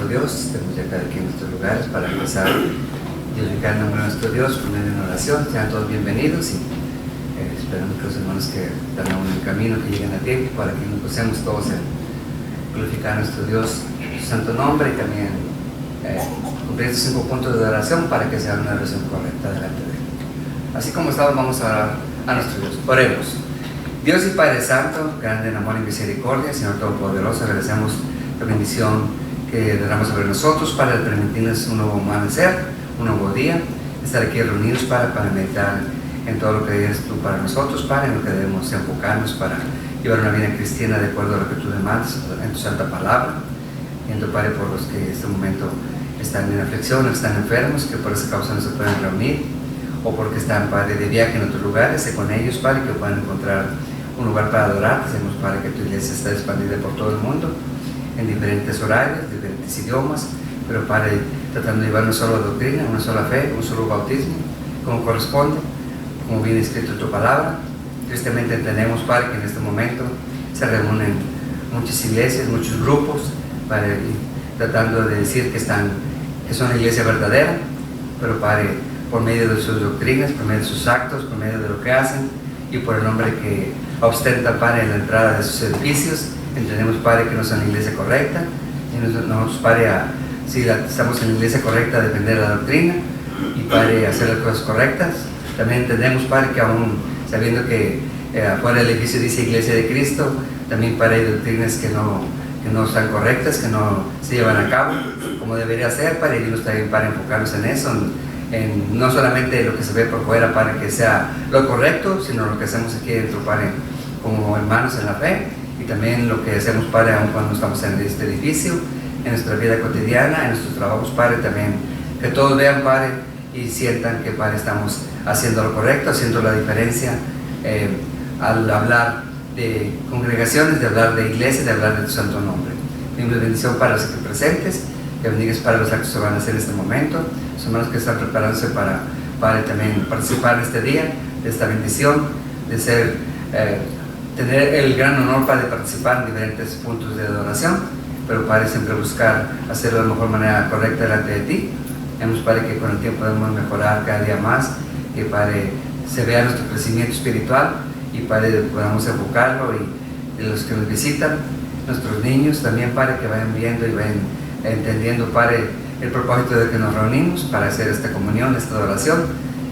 nuestro Dios, estemos ya cada quien en nuestros lugares para empezar a glorificar el nombre de nuestro Dios por medio de una oración. Sean todos bienvenidos y esperamos que los hermanos que están aún en el camino, que lleguen a tiempo para que nos posemos todos en glorificar a nuestro Dios, su santo nombre, y también cumplir estos 5 puntos de oración para que sea una oración correcta delante de Él. Así como estamos, vamos a orar a nuestro Dios. Oremos. Dios y Padre Santo, grande en amor y misericordia, Señor Todopoderoso, agradecemos la bendición que derramas sobre nosotros para permitirnos un nuevo amanecer, un nuevo día, estar aquí reunidos para meditar en todo lo que eres tú para nosotros, Padre, en lo que debemos enfocarnos para llevar una vida cristiana de acuerdo a lo que tú demandas en tu santa palabra. Pidiendo, Padre, por los que en este momento están en aflicción, están enfermos, que por esa causa no se pueden reunir, o porque están, Padre, de viaje en otros lugares, sé con ellos, Padre, que puedan encontrar un lugar para adorar. Hacemos, Padre, que tu iglesia está expandida por todo el mundo, en diferentes horarios, diferentes idiomas, pero, Padre, tratando de llevar una sola doctrina, una sola fe, un solo bautismo, como corresponde, como viene escrito en tu palabra. Tristemente entendemos, Padre, que en este momento se reúnen muchas iglesias, muchos grupos, Padre, tratando de decir que son la iglesia verdadera, pero, Padre, por medio de sus doctrinas, por medio de sus actos, por medio de lo que hacen y por el nombre que ostenta, Padre, en la entrada de sus edificios, entendemos, Padre, que no son la iglesia correcta, y nosotros, Padre, si estamos en la iglesia correcta, defender la doctrina y, Padre, hacer las cosas correctas. También entendemos, Padre, que aún sabiendo que afuera del edificio dice Iglesia de Cristo, también, Padre, hay doctrinas que no están correctas, que no se llevan a cabo como debería ser, Padre, y dinos también para enfocarnos en eso, en no solamente lo que se ve por fuera, Padre, que sea lo correcto, sino lo que hacemos aquí dentro, Padre, como hermanos en la fe, y también lo que hacemos, Padre, aun cuando estamos en este edificio, en nuestra vida cotidiana, en nuestros trabajos, Padre, también que todos vean, Padre, y sientan que, Padre, estamos haciendo lo correcto, haciendo la diferencia al hablar de congregaciones, de hablar de iglesia, de hablar de tu santo nombre. Pedimos bendición para los aquí presentes, que bendigas para los actos que van a hacer en este momento, los hermanos que están preparándose para también participar en este día, de esta bendición, de tener el gran honor para participar en diferentes puntos de adoración, pero, Padre, siempre buscar hacerlo de la mejor manera correcta delante de ti. Vemos, Padre, que con el tiempo podemos mejorar cada día más, que, Padre, se vea nuestro crecimiento espiritual y, Padre, podamos enfocarlo, y los que nos visitan, nuestros niños también, Padre, que vayan viendo y vayan entendiendo, Padre, el propósito de que nos reunimos para hacer esta comunión, esta adoración,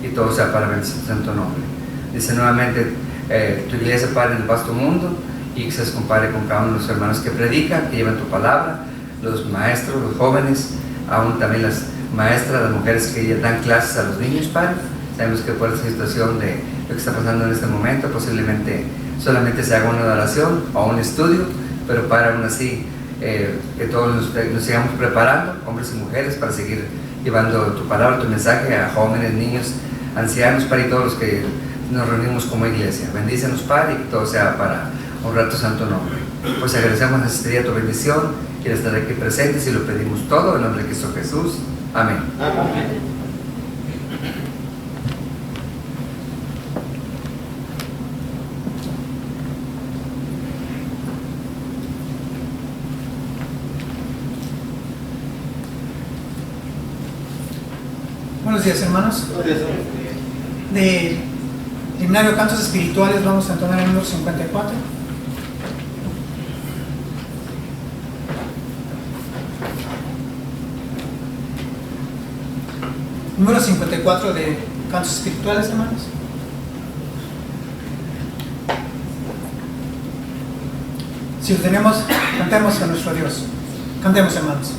y todo sea para bendecir tu santo nombre. Dice nuevamente tu iglesia, Padre, en el vasto mundo, y que seas, compadre, con cada uno de los hermanos que predican, que llevan tu palabra, los maestros, los jóvenes, aún también las maestras, las mujeres que ya dan clases a los niños, Padre. Sabemos que por esta situación de lo que está pasando en este momento, posiblemente solamente se haga una adoración o un estudio, pero, Padre, aún así, que todos nos sigamos preparando, hombres y mujeres, para seguir llevando tu palabra, tu mensaje a jóvenes, niños, ancianos, Padre, y todos los que nos reunimos como iglesia. Bendícenos, Padre, y que todo sea para honrar tu santo nombre. Pues agradecemos en este día tu bendición y el estar aquí presentes, y lo pedimos todo en nombre de Cristo Jesús. Amén. Amén. Buenos días, hermanos. Del himnario Cantos Espirituales vamos a entonar el número 54. Número 54 de Cantos Espirituales, hermanos. Si lo tenemos, cantemos a nuestro Dios. Cantemos, hermanos.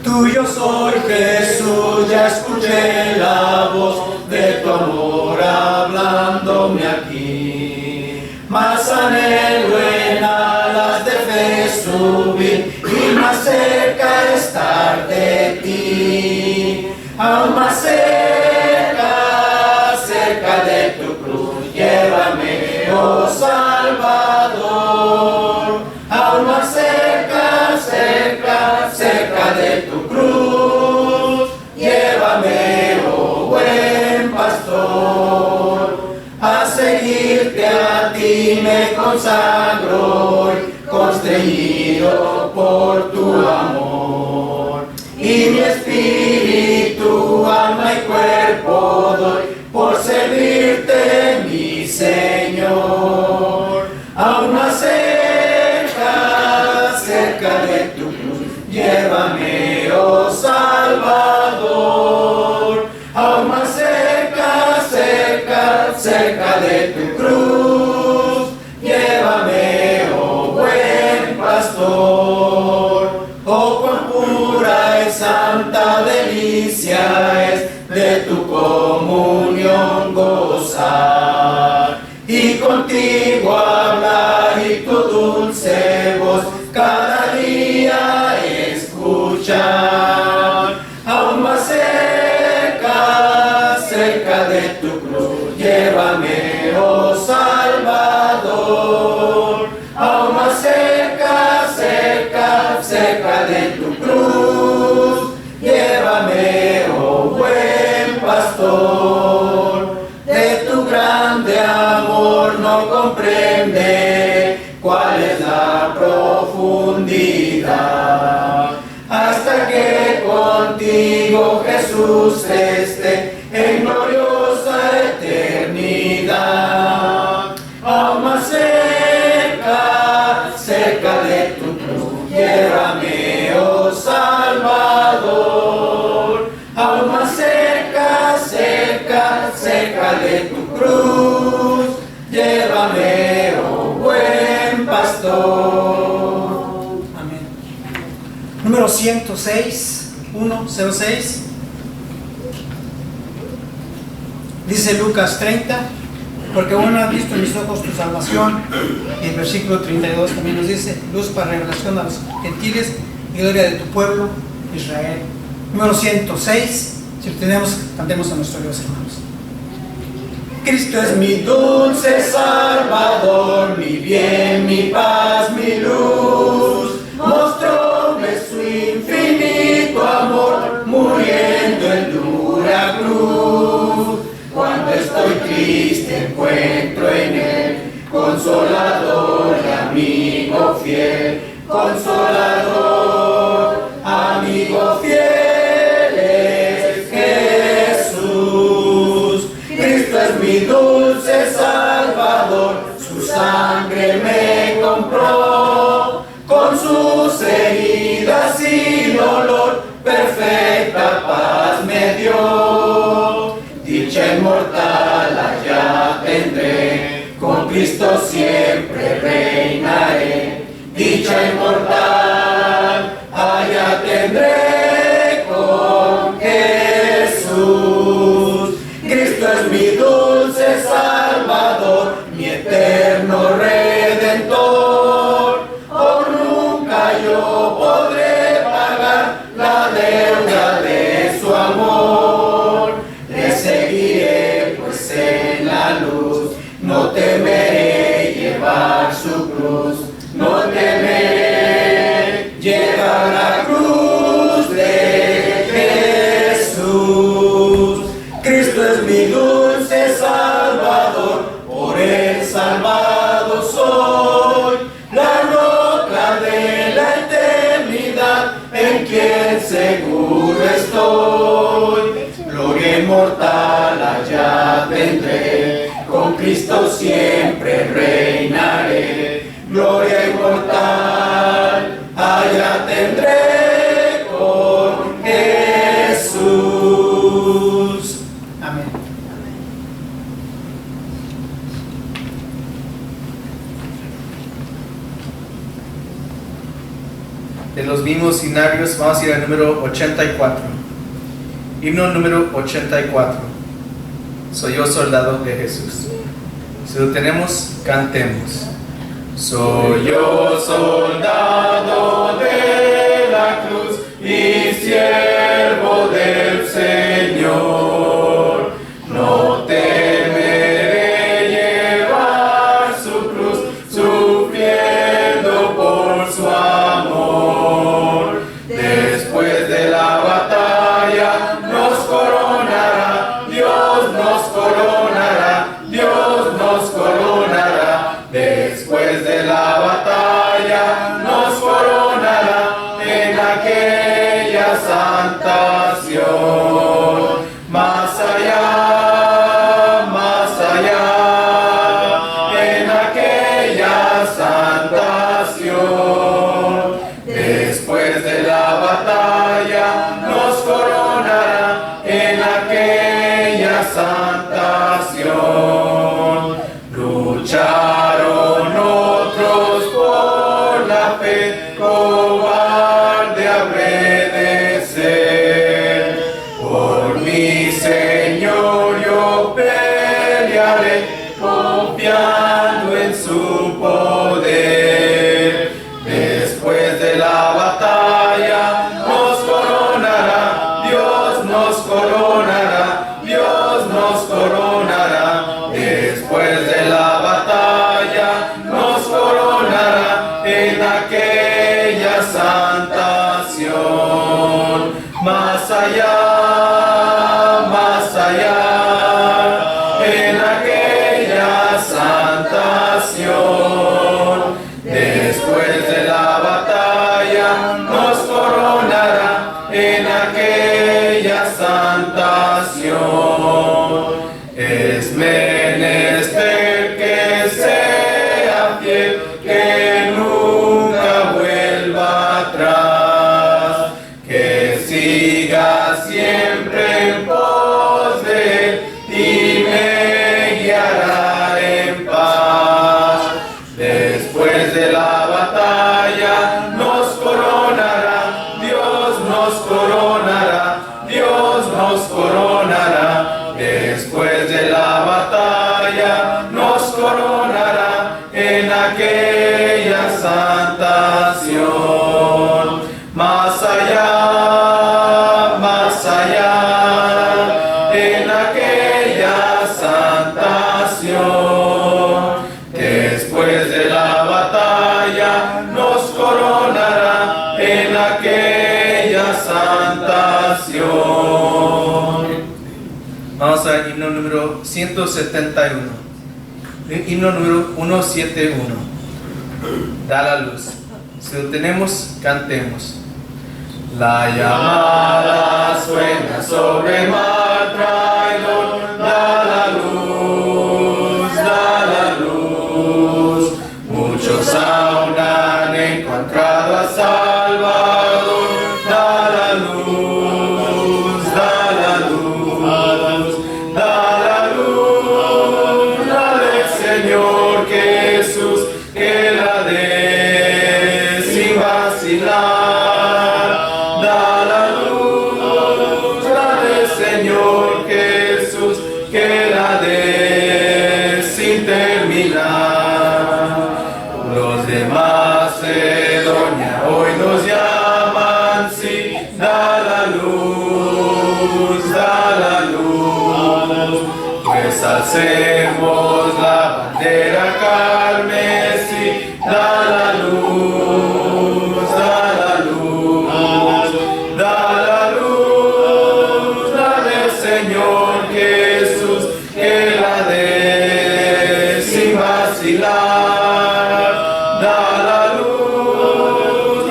Tuyo soy, Jesús, ya escuché la voz de tu amor hablándome aquí. Más anhelo en alas de fe subir y más cerca estar de ti. Aún más cerca, cerca de tu cruz, llévame, oh Salvador. Aún más cerca, cerca, cerca de tu cruz, llévame, oh buen pastor. A seguirte a ti me consagro, constreñido por tu amor. espíritu, alma y cuerpo doy por servirte, mi Señor. Aún más cerca, cerca de tu cruz, llévame, oh Salvador. Aún más cerca, cerca, cerca de tu cruz, llévame, oh buen pastor. Oh, cuán pura y santa delicia es de tu comunión gozar, y contigo hablar y tu dulce voz cada día escuchar. Aún más cerca, cerca de tu cruz, llévame, oh Salvador. Aún más cerca, cerca, cerca de tu cruz, llévame, oh buen pastor. De tu grande amor no comprende cuál es la profundidad, hasta que contigo, Jesús, esté en gloriosa eternidad. Aún más cerca, cerca de tu cruz, llévame, oh Salvador. Aún más cerca, cerca, cerca de tu cruz, llévame, oh buen pastor. Amén. Número 106, 106. Dice Lucas 30, porque uno ha visto en mis ojos tu salvación. Y el versículo 32 también nos dice, luz para revelación a los gentiles y gloria de tu pueblo, Israel. Número 106, si lo tenemos, cantemos a nuestro Dios, hermanos. Cristo es mi dulce Salvador, mi bien, mi paz, mi luz. Mostróme su infinito amor, muriendo en dura cruz. Cuando estoy triste encuentro en él consolador y amigo fiel. Consolador, amigo fiel es Jesús. Cristo es mi dulce Salvador, su sangre me compró. Con sus heridas y dolor, perfecta paz me dio. Dicha inmortal allá tendré, con Cristo siempre reinaré. Dicha inmortal allá tendré con Jesús. Cristo es mi dulce Salvador, mi eterno Redentor. Oh, nunca yo podré pagar la deuda de su amor. Le seguiré pues en la luz, no temeré llevar su cruz. No temeré llevar la cruz de Jesús. Cristo es mi dulce Salvador, por él salvado soy. La roca de la eternidad, en quien seguro estoy. Gloria inmortal allá tendré, con Cristo siempre reinaré. Gloria inmortal allá tendré con Jesús. Amén. De los mismos himnarios vamos a ir al número 84. Himno número 84. Soy yo soldado de Jesús. Si lo tenemos, cantemos. Soy yo soldado de la cruz y siervo del Señor. No temeré llevar su cruz, sufriendo por su amor. Después de la batalla nos coronará, Dios nos coronará, Dios nos coronará. Después de la batalla nos coronará en aquella santa Sion. confiando en su poder. Después de la batalla nos coronará, Dios nos coronará, Dios nos coronará. Después de la batalla nos coronará en aquella santa Sión. Más allá, en aquella santa Sión. Después de la batalla nos coronará en aquella santa Sión. Es menester que sea fiel, que nunca vuelva atrás, que siga siempre en pos de él y me guiará en paz. Después de la batalla nos coronará, Dios nos coronará, Dios nos coronará. Después de la batalla nos coronará en aquella santa Sión. Más allá, en aquella santa Sión. Después de la batalla nos coronará en aquella santa Sión. Vamos al himno número 171. Himno número 171. Da la luz. Si lo tenemos, cantemos. La llamada suena sobre el mar traidor, da la luz. Muchos aún han encontrado a Salvador, da la luz, dale Señor Jesús, que la dé sin vacilar. Señor Jesús, que la dé sin terminar. Los de Macedonia hoy nos llaman, sí, da la luz, pues alcemos la bandera carmesí, da la luz, Señor Jesús, que la dé sin vacilar. Da la luz,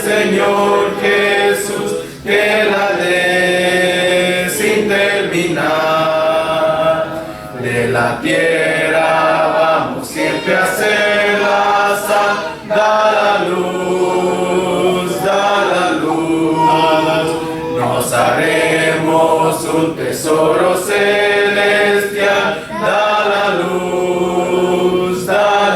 Señor Jesús, que la dé sin terminar. De la tierra vamos siempre a hacer la sal. Da la luz, nos haremos un tesoro celestial. Da la luz, dale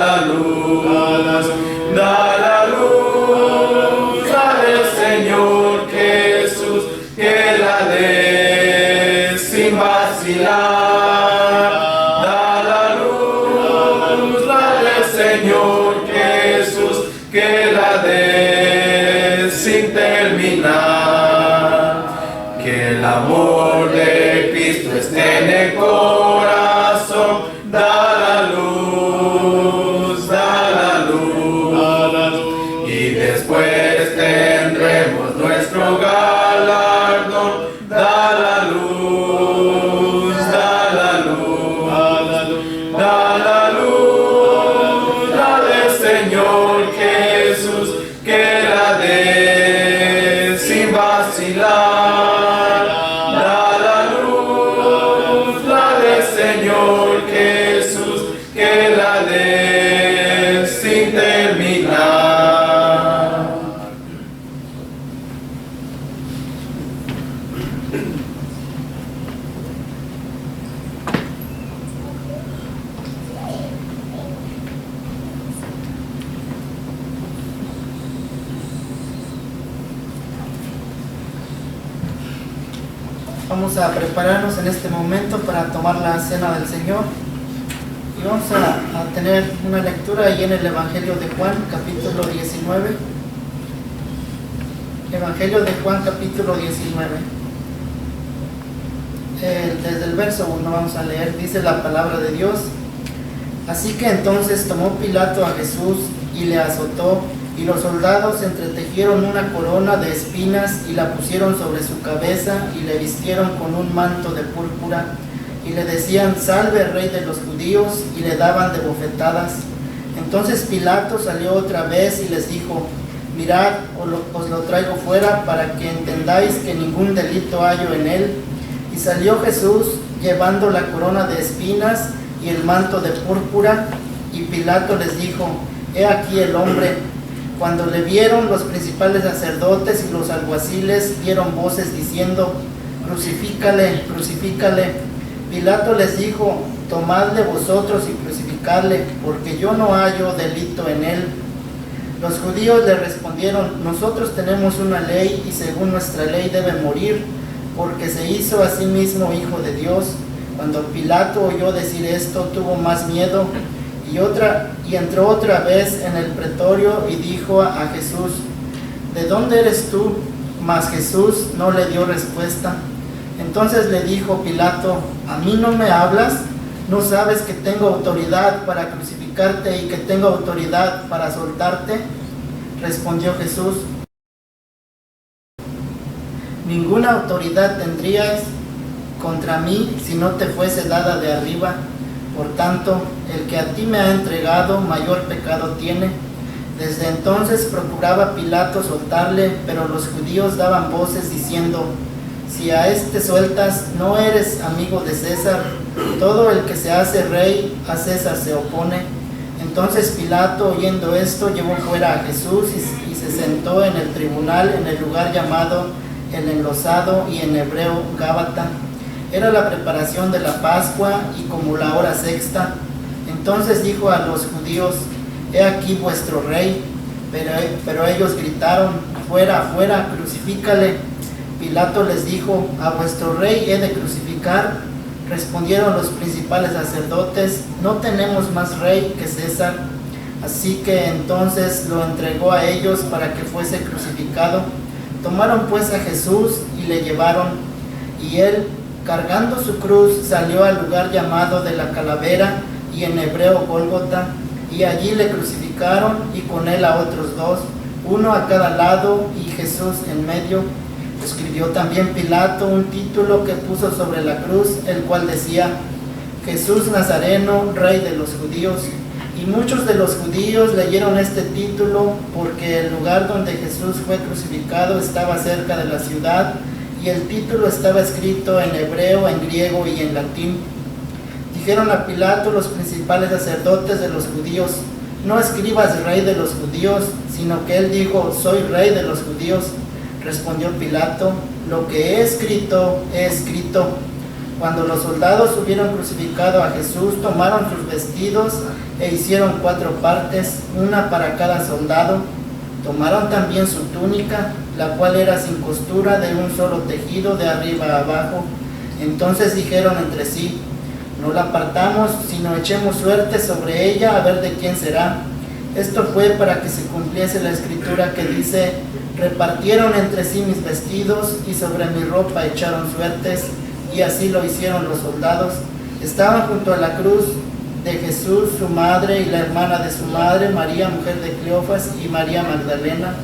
Señor Jesús, que la dé sin vacilar. Da la luz, dale Señor Jesús, que la dé sin terminar. Que el amor de Cristo esté en el corazón. Da la luz, y después tendremos nuestro galardón. Da la luz, dale Señor Jesús, que la dé sin vacilar. Da la luz, Señor Jesús, que la dé sin terminar. Vamos a prepararnos en este momento para tomar la cena del Señor. Y vamos a tener una lectura ahí en el Evangelio de Juan, capítulo 19. Evangelio de Juan, capítulo 19. Desde el verso 1 vamos a leer, dice la palabra de Dios. Así que entonces tomó Pilato a Jesús y le azotó, y los soldados entretejieron una corona de espinas y la pusieron sobre su cabeza y le vistieron con un manto de púrpura y le decían: salve, rey de los judíos, y le daban de bofetadas. Entonces Pilato salió otra vez y les dijo: mirad, os lo traigo fuera para que entendáis que ningún delito hallo en él. Y salió Jesús llevando la corona de espinas y el manto de púrpura, y Pilato les dijo: he aquí el hombre. Cuando le vieron, los principales sacerdotes y los alguaciles dieron voces diciendo: crucifícale, crucifícale. Pilato les dijo: tomadle vosotros y crucificadle, porque yo no hallo delito en él. Los judíos le respondieron: nosotros tenemos una ley, y según nuestra ley debe morir, porque se hizo a sí mismo hijo de Dios. Cuando Pilato oyó decir esto, tuvo más miedo, y entró otra vez en el pretorio y dijo a Jesús: ¿de dónde eres tú? Mas Jesús no le dio respuesta. Entonces le dijo Pilato: ¿a mí no me hablas? ¿No sabes que tengo autoridad para crucificarte y que tengo autoridad para soltarte? Respondió Jesús: ninguna autoridad tendrías contra mí si no te fuese dada de arriba. Por tanto, el que a ti me ha entregado mayor pecado tiene. Desde entonces procuraba Pilato soltarle, pero los judíos daban voces diciendo: si a este sueltas, no eres amigo de César. Todo el que se hace rey a César se opone. Entonces Pilato, oyendo esto, llevó fuera a Jesús y se sentó en el tribunal, en el lugar llamado el Enlosado, y en hebreo Gábata. Era la preparación de la Pascua y como la hora sexta. Entonces dijo a los judíos: he aquí vuestro rey. Pero ellos gritaron: fuera, fuera, crucifícale. Pilato les dijo: ¿a vuestro rey he de crucificar? Respondieron los principales sacerdotes: no tenemos más rey que César. Así que entonces lo entregó a ellos para que fuese crucificado. Tomaron pues a Jesús y le llevaron, y él, cargando su cruz, salió al lugar llamado de la Calavera, y en hebreo Gólgota, y allí le crucificaron, y con él a otros dos, uno a cada lado y Jesús en medio. Escribió también Pilato un título que puso sobre la cruz, el cual decía: Jesús Nazareno, Rey de los Judíos. Y muchos de los judíos leyeron este título porque el lugar donde Jesús fue crucificado estaba cerca de la ciudad, y el título estaba escrito en hebreo, en griego y en latín. Dijeron a Pilato los principales sacerdotes de los judíos: no escribas Rey de los Judíos, sino que él dijo: soy Rey de los Judíos. Respondió Pilato: lo que he escrito, he escrito. Cuando los soldados hubieron crucificado a Jesús, tomaron sus vestidos e hicieron 4 partes, una para cada soldado. Tomaron también su túnica, la cual era sin costura, de un solo tejido, de arriba a abajo. Entonces dijeron entre sí: no la partamos, sino echemos suerte sobre ella, a ver de quién será. Esto fue para que se cumpliese la escritura que dice: repartieron entre sí mis vestidos, y sobre mi ropa echaron suertes. Y así lo hicieron los soldados. Estaban junto a la cruz de Jesús su madre y la hermana de su madre, María, mujer de Cleofas, y María Magdalena.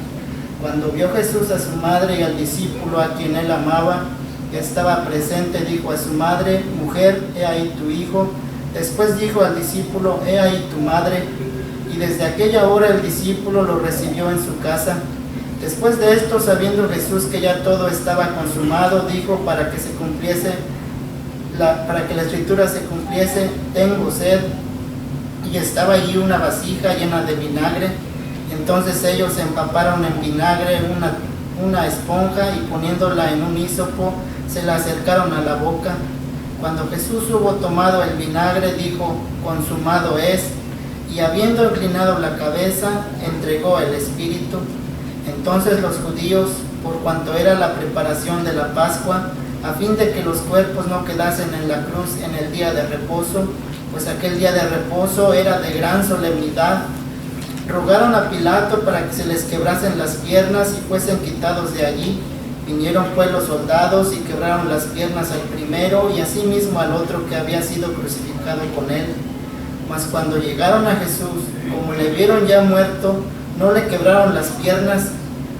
Cuando vio Jesús a su madre y al discípulo a quien él amaba, que estaba presente, dijo a su madre: mujer, he ahí tu hijo. Después dijo al discípulo: he ahí tu madre. Y desde aquella hora el discípulo lo recibió en su casa. Después de esto, sabiendo Jesús que ya todo estaba consumado, dijo, para que la escritura se cumpliese: tengo sed. Y estaba allí una vasija llena de vinagre. Entonces ellos empaparon en vinagre una esponja, y poniéndola en un hisopo, se la acercaron a la boca. Cuando Jesús hubo tomado el vinagre, dijo: consumado es. Y habiendo inclinado la cabeza, entregó el espíritu. Entonces los judíos, por cuanto era la preparación de la Pascua, a fin de que los cuerpos no quedasen en la cruz en el día de reposo, pues aquel día de reposo era de gran solemnidad. Rogaron a Pilato para que se les quebrasen las piernas y fuesen quitados de allí. Vinieron pues los soldados y quebraron las piernas al primero y asimismo al otro que había sido crucificado con él. Mas cuando llegaron a Jesús, como le vieron ya muerto, no le quebraron las piernas,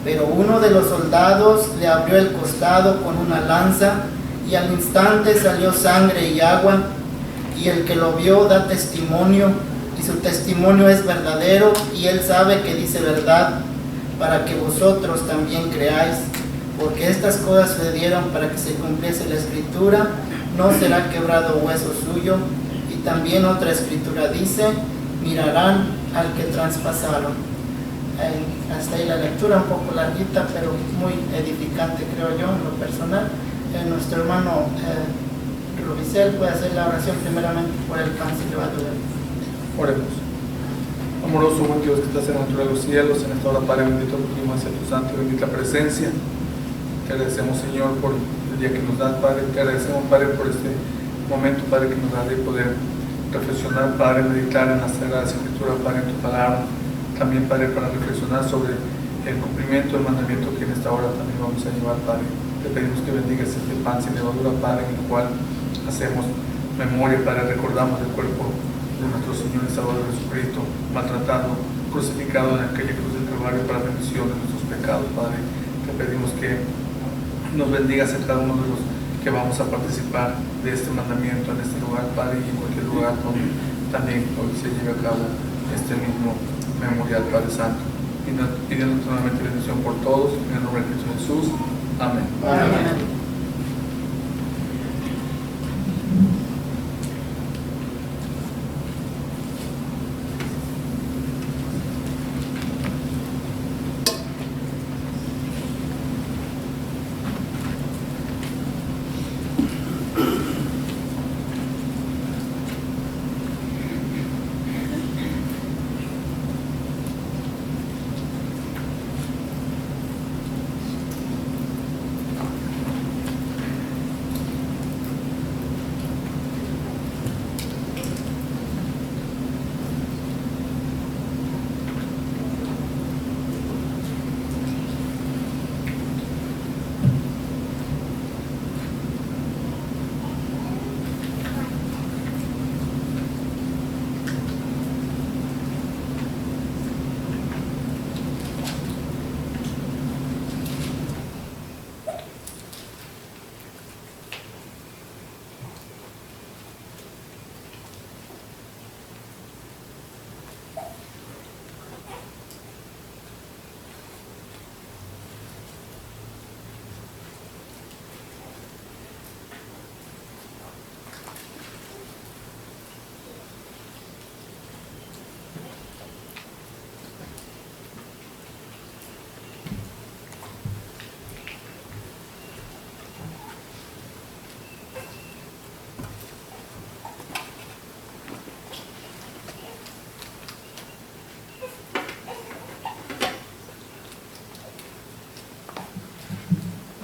pero uno de los soldados le abrió el costado con una lanza y al instante salió sangre y agua, y el que lo vio da testimonio, y su testimonio es verdadero, y él sabe que dice verdad, para que vosotros también creáis, porque estas cosas sucedieron para que se cumpliese la escritura, no será quebrado hueso suyo. Y también otra escritura dice, mirarán al que traspasaron. Hasta ahí la lectura, un poco larguita, pero muy edificante, creo yo, en lo personal. Nuestro hermano Rubicel puede hacer la oración primeramente por el pan sin levadura. Oremos. Amoroso buen Dios que estás en altura de los cielos, en esta hora, Padre bendito, pedimos hacia tu santo y bendita presencia. Te agradecemos, Señor, por el día que nos das, Padre. Te agradecemos, Padre, por este momento, Padre, que nos das de poder reflexionar, Padre, meditar en la Sagrada Escritura, Padre, en tu palabra. También, Padre, para reflexionar sobre el cumplimiento del mandamiento que en esta hora también vamos a llevar, Padre. Te pedimos que bendigas este pan sin levadura, Padre, en el cual hacemos memoria, Padre, recordamos el cuerpo de nuestro Señor y Salvador Jesucristo, maltratado, crucificado en aquella cruz del Calvario para la remisión de nuestros pecados, Padre. Te pedimos que nos bendigas a cada uno de los que vamos a participar de este mandamiento en este lugar, Padre, y en cualquier lugar donde también hoy se lleve a cabo este mismo memorial, Padre Santo. Pidiendo nuevamente bendición por todos, en el nombre de Cristo Jesús. Amén. Amén.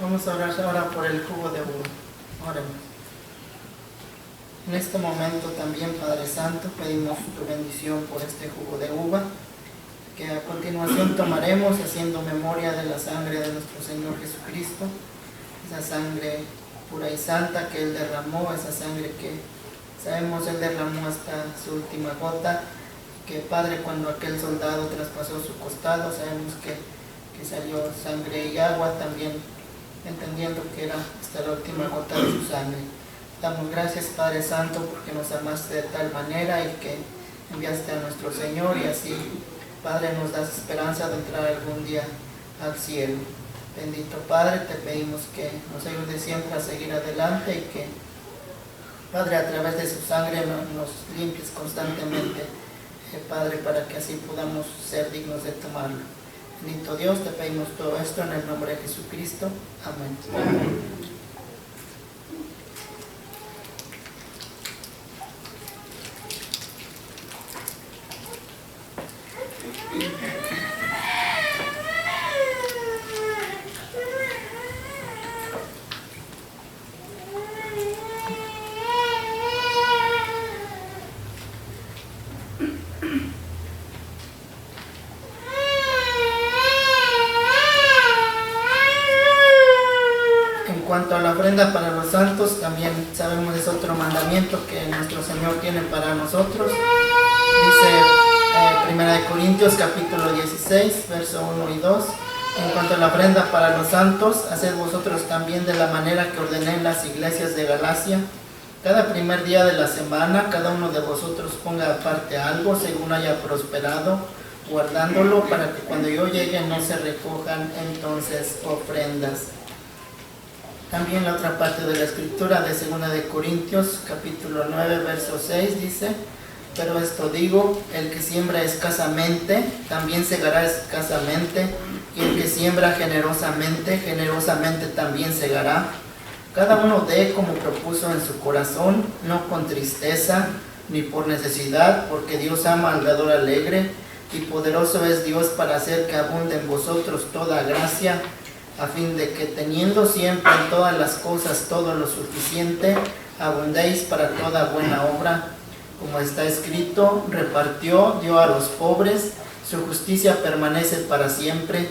Vamos a orar ahora por el jugo de uva. Oremos. En este momento también, Padre Santo, pedimos tu bendición por este jugo de uva, que a continuación tomaremos haciendo memoria de la sangre de nuestro Señor Jesucristo, esa sangre pura y santa que Él derramó, esa sangre que sabemos Él derramó hasta su última gota, que Padre, cuando aquel soldado traspasó su costado, sabemos que salió sangre y agua también, entendiendo que era hasta la última gota de su sangre. Damos gracias, Padre Santo, porque nos amaste de tal manera y que enviaste a nuestro Señor, y así, Padre, nos das esperanza de entrar algún día al cielo. Bendito Padre, te pedimos que nos ayude siempre a seguir adelante y que, Padre, a través de su sangre nos limpies constantemente, Padre, para que así podamos ser dignos de tomarlo. Bendito Dios, te pedimos todo esto en el nombre de Jesucristo. Amén. Amén. En cuanto a la ofrenda para los santos, también sabemos es otro mandamiento que nuestro Señor tiene para nosotros. Dice 1 Corintios capítulo 16, verso 1 y 2. En cuanto a la ofrenda para los santos, haced vosotros también de la manera que ordené en las iglesias de Galacia. Cada primer día de la semana, cada uno de vosotros ponga aparte algo según haya prosperado, guardándolo para que cuando yo llegue no se recojan entonces ofrendas. También la otra parte de la escritura de 2 de Corintios capítulo 9 verso 6 dice: pero esto digo, el que siembra escasamente, también segará escasamente, y el que siembra generosamente, generosamente también segará. Cada uno dé como propuso en su corazón, no con tristeza, ni por necesidad, porque Dios ama al dador alegre, y poderoso es Dios para hacer que abunde en vosotros toda gracia, a fin de que teniendo siempre en todas las cosas todo lo suficiente, abundéis para toda buena obra. Como está escrito, repartió, dio a los pobres, su justicia permanece para siempre,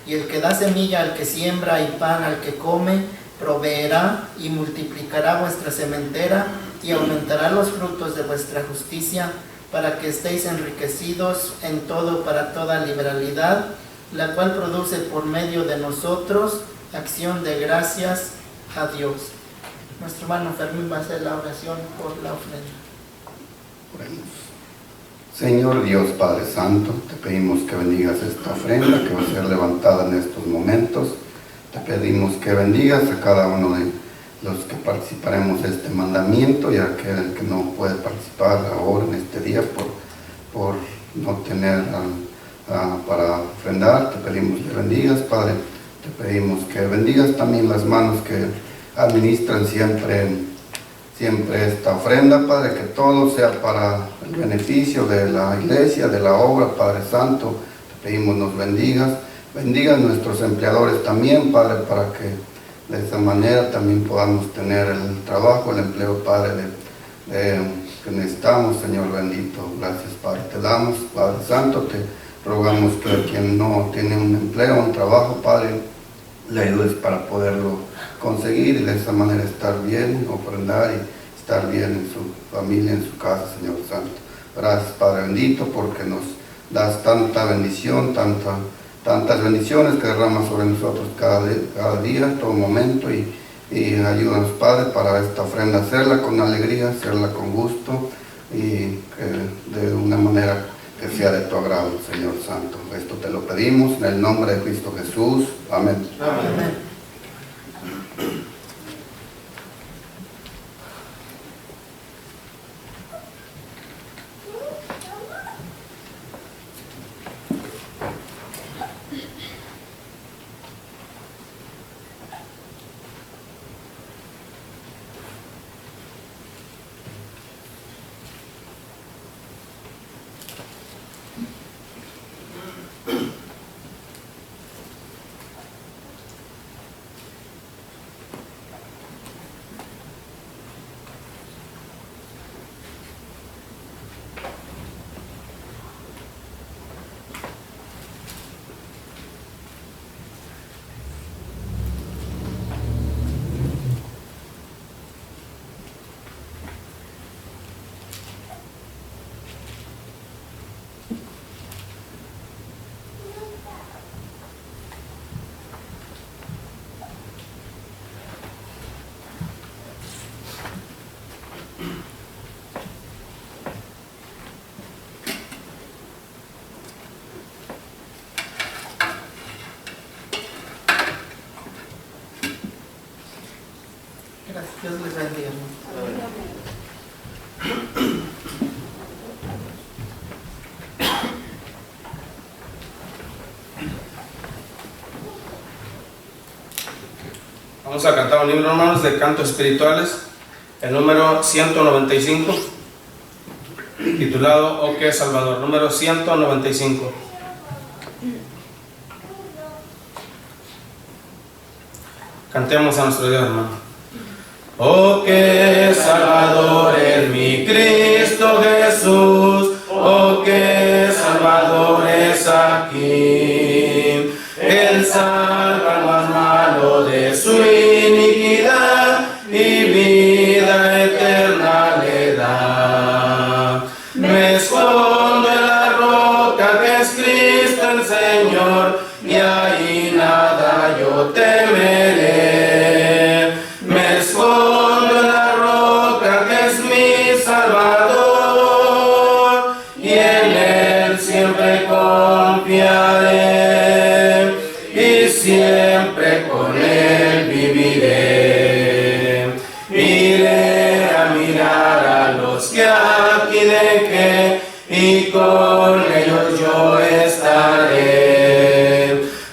y el que da semilla al que siembra y pan al que come, proveerá y multiplicará vuestra sementera y aumentará los frutos de vuestra justicia, para que estéis enriquecidos en todo para toda liberalidad, la cual produce por medio de nosotros acción de gracias a Dios. Nuestro hermano Fermín va a hacer la oración por la ofrenda. Oremos. Señor Dios Padre Santo, te pedimos que bendigas esta ofrenda que va a ser levantada en estos momentos. Te pedimos que bendigas a cada uno de los que participaremos de este mandamiento y a aquel que no puede participar ahora en este día por no tener para ofrendar. Te pedimos que bendigas, Padre. Te pedimos que bendigas también las manos que administran siempre esta ofrenda, Padre, que todo sea para el beneficio de la iglesia, de la obra, Padre Santo. Te pedimos nos bendigas nuestros empleadores también, Padre, para que de esa manera también podamos tener el trabajo, el empleo, Padre, que necesitamos, Señor bendito. Gracias, Padre, te damos, Padre Santo, te rogamos que quien no tiene un empleo, un trabajo, Padre, le ayudes para poderlo conseguir y de esa manera estar bien, ofrendar y estar bien en su familia, en su casa, Señor Santo. Gracias, Padre bendito, porque nos das tanta bendición, tantas bendiciones que derramas sobre nosotros cada día, todo momento, y ayúdanos, Padre, para esta ofrenda hacerla con alegría, hacerla con gusto y de una manera que sea de tu agrado, Señor Santo. Esto te lo pedimos en el nombre de Cristo Jesús. Amén. Amén. Gracias, Dios les bendiga. Vamos a cantar un libro, hermanos, de cantos espirituales, el número 195, titulado Oh que Salvador, número 195. Cantemos a nuestro Dios, hermano. Oh que Salvador es mi Cristo Jesús, oh es Cristo el Señor, y ahí nada yo temeré. Me escondo en la roca que es mi Salvador, y en Él siempre confiaré, y siempre con Él viviré. Iré a mirar a los que aquí dejé, y con ellos yo estaré.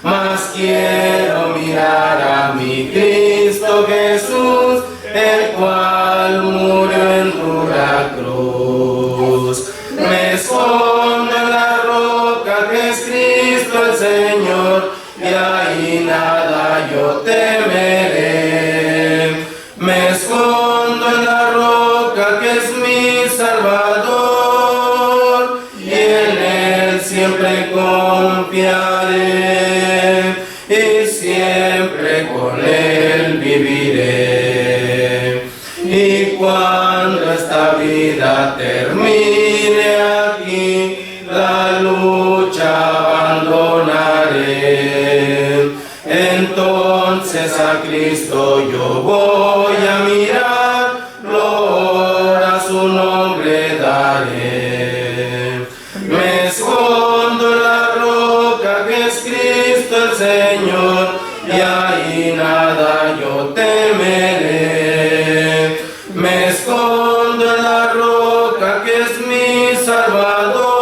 Mas quiero mirar a mi Cristo Jesús, el cual murió en dura cruz. Me escondo en la roca que es Cristo el Señor, y ahí nada yo temeré. Me escondo en la roca que es mi Salvador, y en Él siempre confiaré, y siempre con Él viviré. Y cuando esta vida termine aquí, la lucha abandonaré. Entonces a Cristo yo voy a mirar, gloria a su nombre daré. Me escondo en la roca que es Cristo el Señor, y ahí nada yo temeré. Me escondo en la roca que es mi Salvador,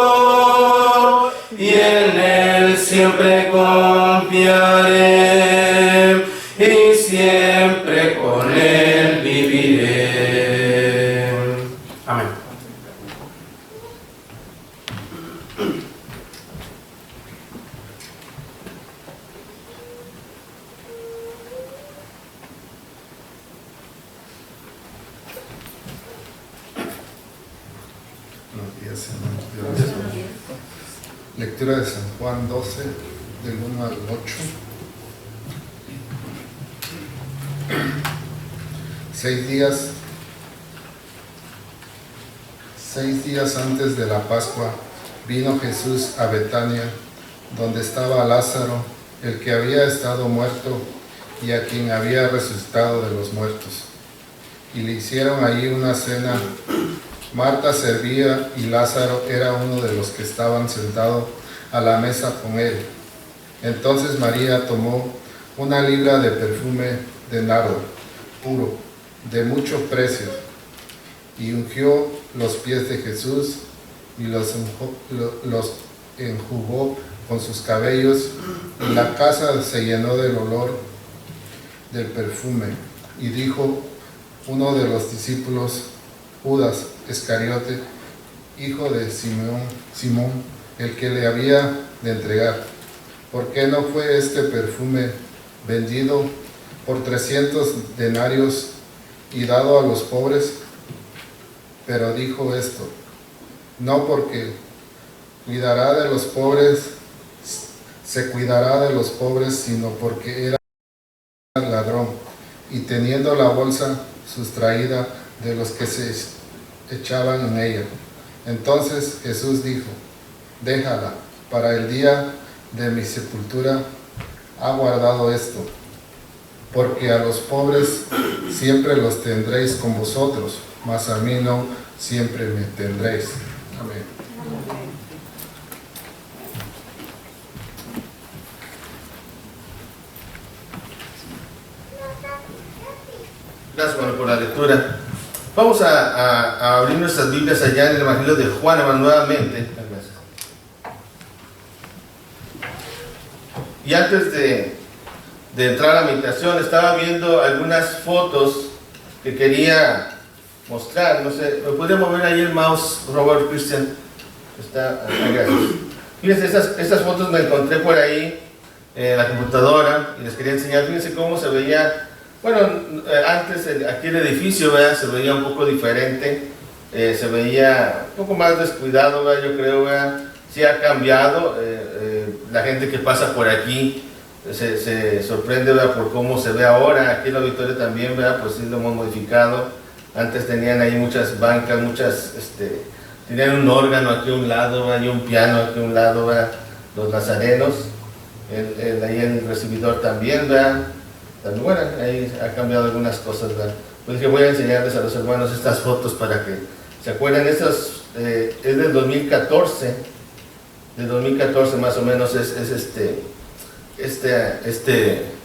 y en Él siempre confiaré, y siempre con Él viviré. Amén. Buenos días, hermanos. Lectura de San Juan 12, del 1 al 8. 6 días antes de la Pascua vino Jesús a Betania, donde estaba Lázaro, el que había estado muerto y a quien había resucitado de los muertos. Y le hicieron allí una cena. Marta servía y Lázaro era uno de los que estaban sentados a la mesa con él. Entonces María tomó una libra de perfume de nardo puro, de mucho precio, y ungió los pies de Jesús y los enjugó con sus cabellos, y la casa se llenó del olor del perfume. Y dijo uno de los discípulos, Judas Iscariote, hijo de Simón, el que le había de entregar: ¿por qué no fue este perfume vendido por 300 denarios y dado a los pobres? Pero dijo esto, no porque se cuidará de los pobres, sino porque era ladrón, y teniendo la bolsa sustraída de los que se echaban en ella. Entonces Jesús dijo, déjala, para el día de mi sepultura ha guardado esto, porque a los pobres siempre los tendréis con vosotros, mas a mí no siempre me tendréis. Amén. Gracias, bueno, por la lectura. Vamos a abrir nuestras Biblias allá en el Evangelio de Juan, nuevamente. Y antes de entrar a la meditación, estaba viendo algunas fotos que quería mostrar. No sé, ¿me podría mover ahí el mouse, Robert Christian? Está acá. Fíjense, estas fotos me encontré por ahí en la computadora y les quería enseñar. Fíjense cómo se veía. Bueno, antes aquí el edificio, ¿verdad? Se veía un poco diferente, se veía un poco más descuidado, ¿verdad? Yo creo, ¿verdad? Sí ha cambiado, la gente que pasa por aquí se sorprende, ¿verdad? Por cómo se ve ahora. Aquí en el auditorio también, ¿verdad? Pues sí lo hemos modificado. Antes tenían ahí muchas bancas, tenían un órgano aquí a un lado, ¿verdad? Y un piano aquí a un lado, ¿verdad? los nazarenos, ahí en el recibidor también, ¿verdad? También, bueno, ahí ha cambiado algunas cosas, ¿verdad? Pues dije, voy a enseñarles a los hermanos estas fotos para que se acuerden. Estas es del 2014, del 2014 más o menos es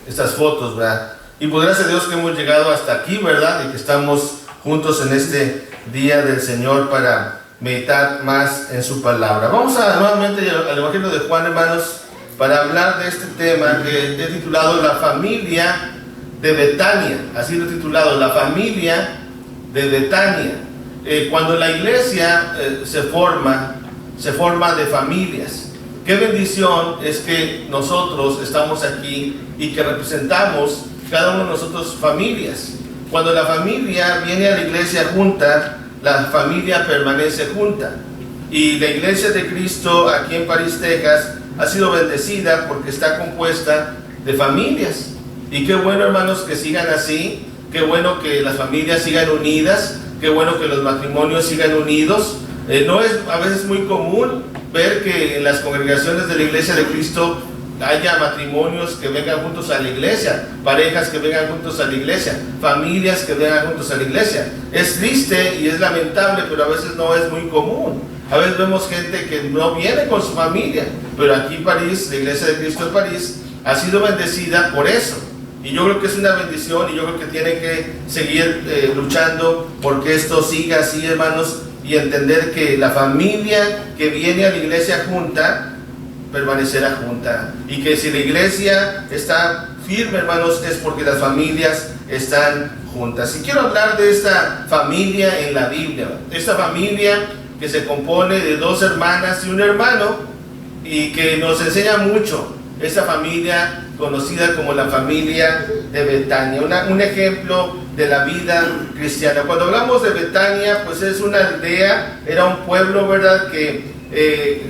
estas fotos, ¿verdad? Y por gracias a Dios que hemos llegado hasta aquí, ¿verdad? Y que estamos juntos en este día del Señor para meditar más en su palabra. Vamos nuevamente al Evangelio de Juan, hermanos, para hablar de este tema que he titulado La familia de Betania. Así lo he titulado, La familia de Betania. Cuando la iglesia se forma de familias. Qué bendición es que nosotros estamos aquí y que representamos cada uno de nosotros familias. Cuando la familia viene a la iglesia junta, la familia permanece junta. Y la iglesia de Cristo aquí en París, Texas, ha sido bendecida porque está compuesta de familias. Y qué bueno, hermanos, que sigan así. Qué bueno que las familias sigan unidas. Qué bueno que los matrimonios sigan unidos. No es a veces muy común ver que en las congregaciones de la iglesia de Cristo haya matrimonios que vengan juntos a la iglesia, parejas que vengan juntos a la iglesia, familias que vengan juntos a la iglesia. Es triste y es lamentable, pero a veces no es muy común. A veces vemos gente que no viene con su familia, pero aquí en París, la iglesia de Cristo en París, ha sido bendecida por eso. Y yo creo que es una bendición y yo creo que tienen que seguir luchando porque esto siga así, hermanos, y entender que la familia que viene a la iglesia junta permanecerá junta, y que si la iglesia está firme, hermanos, es porque las familias están juntas. Y quiero hablar de esta familia en la Biblia, esta familia que se compone de dos hermanas y un hermano, y que nos enseña mucho, esta familia conocida como la familia de Betania, un ejemplo de la vida cristiana. Cuando hablamos de Betania, pues es una aldea, era un pueblo, ¿verdad?, que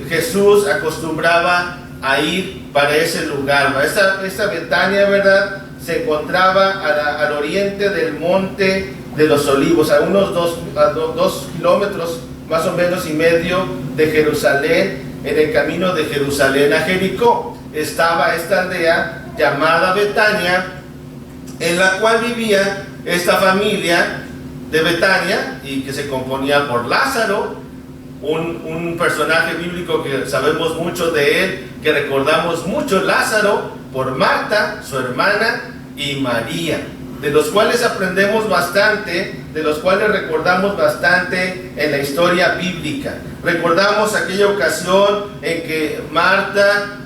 Jesús acostumbraba a ir para ese lugar. Esta Betania, ¿verdad?, se encontraba al oriente del monte de los Olivos, a unos 2 kilómetros más o menos y medio de Jerusalén, en el camino de Jerusalén a Jericó. Estaba esta aldea llamada Betania, en la cual vivía esta familia de Betania, y que se componía por Lázaro, un personaje bíblico que sabemos mucho de él, que recordamos mucho, Lázaro, por Marta, su hermana, y María, de los cuales aprendemos bastante, de los cuales recordamos bastante en la historia bíblica. Recordamos aquella ocasión en que Marta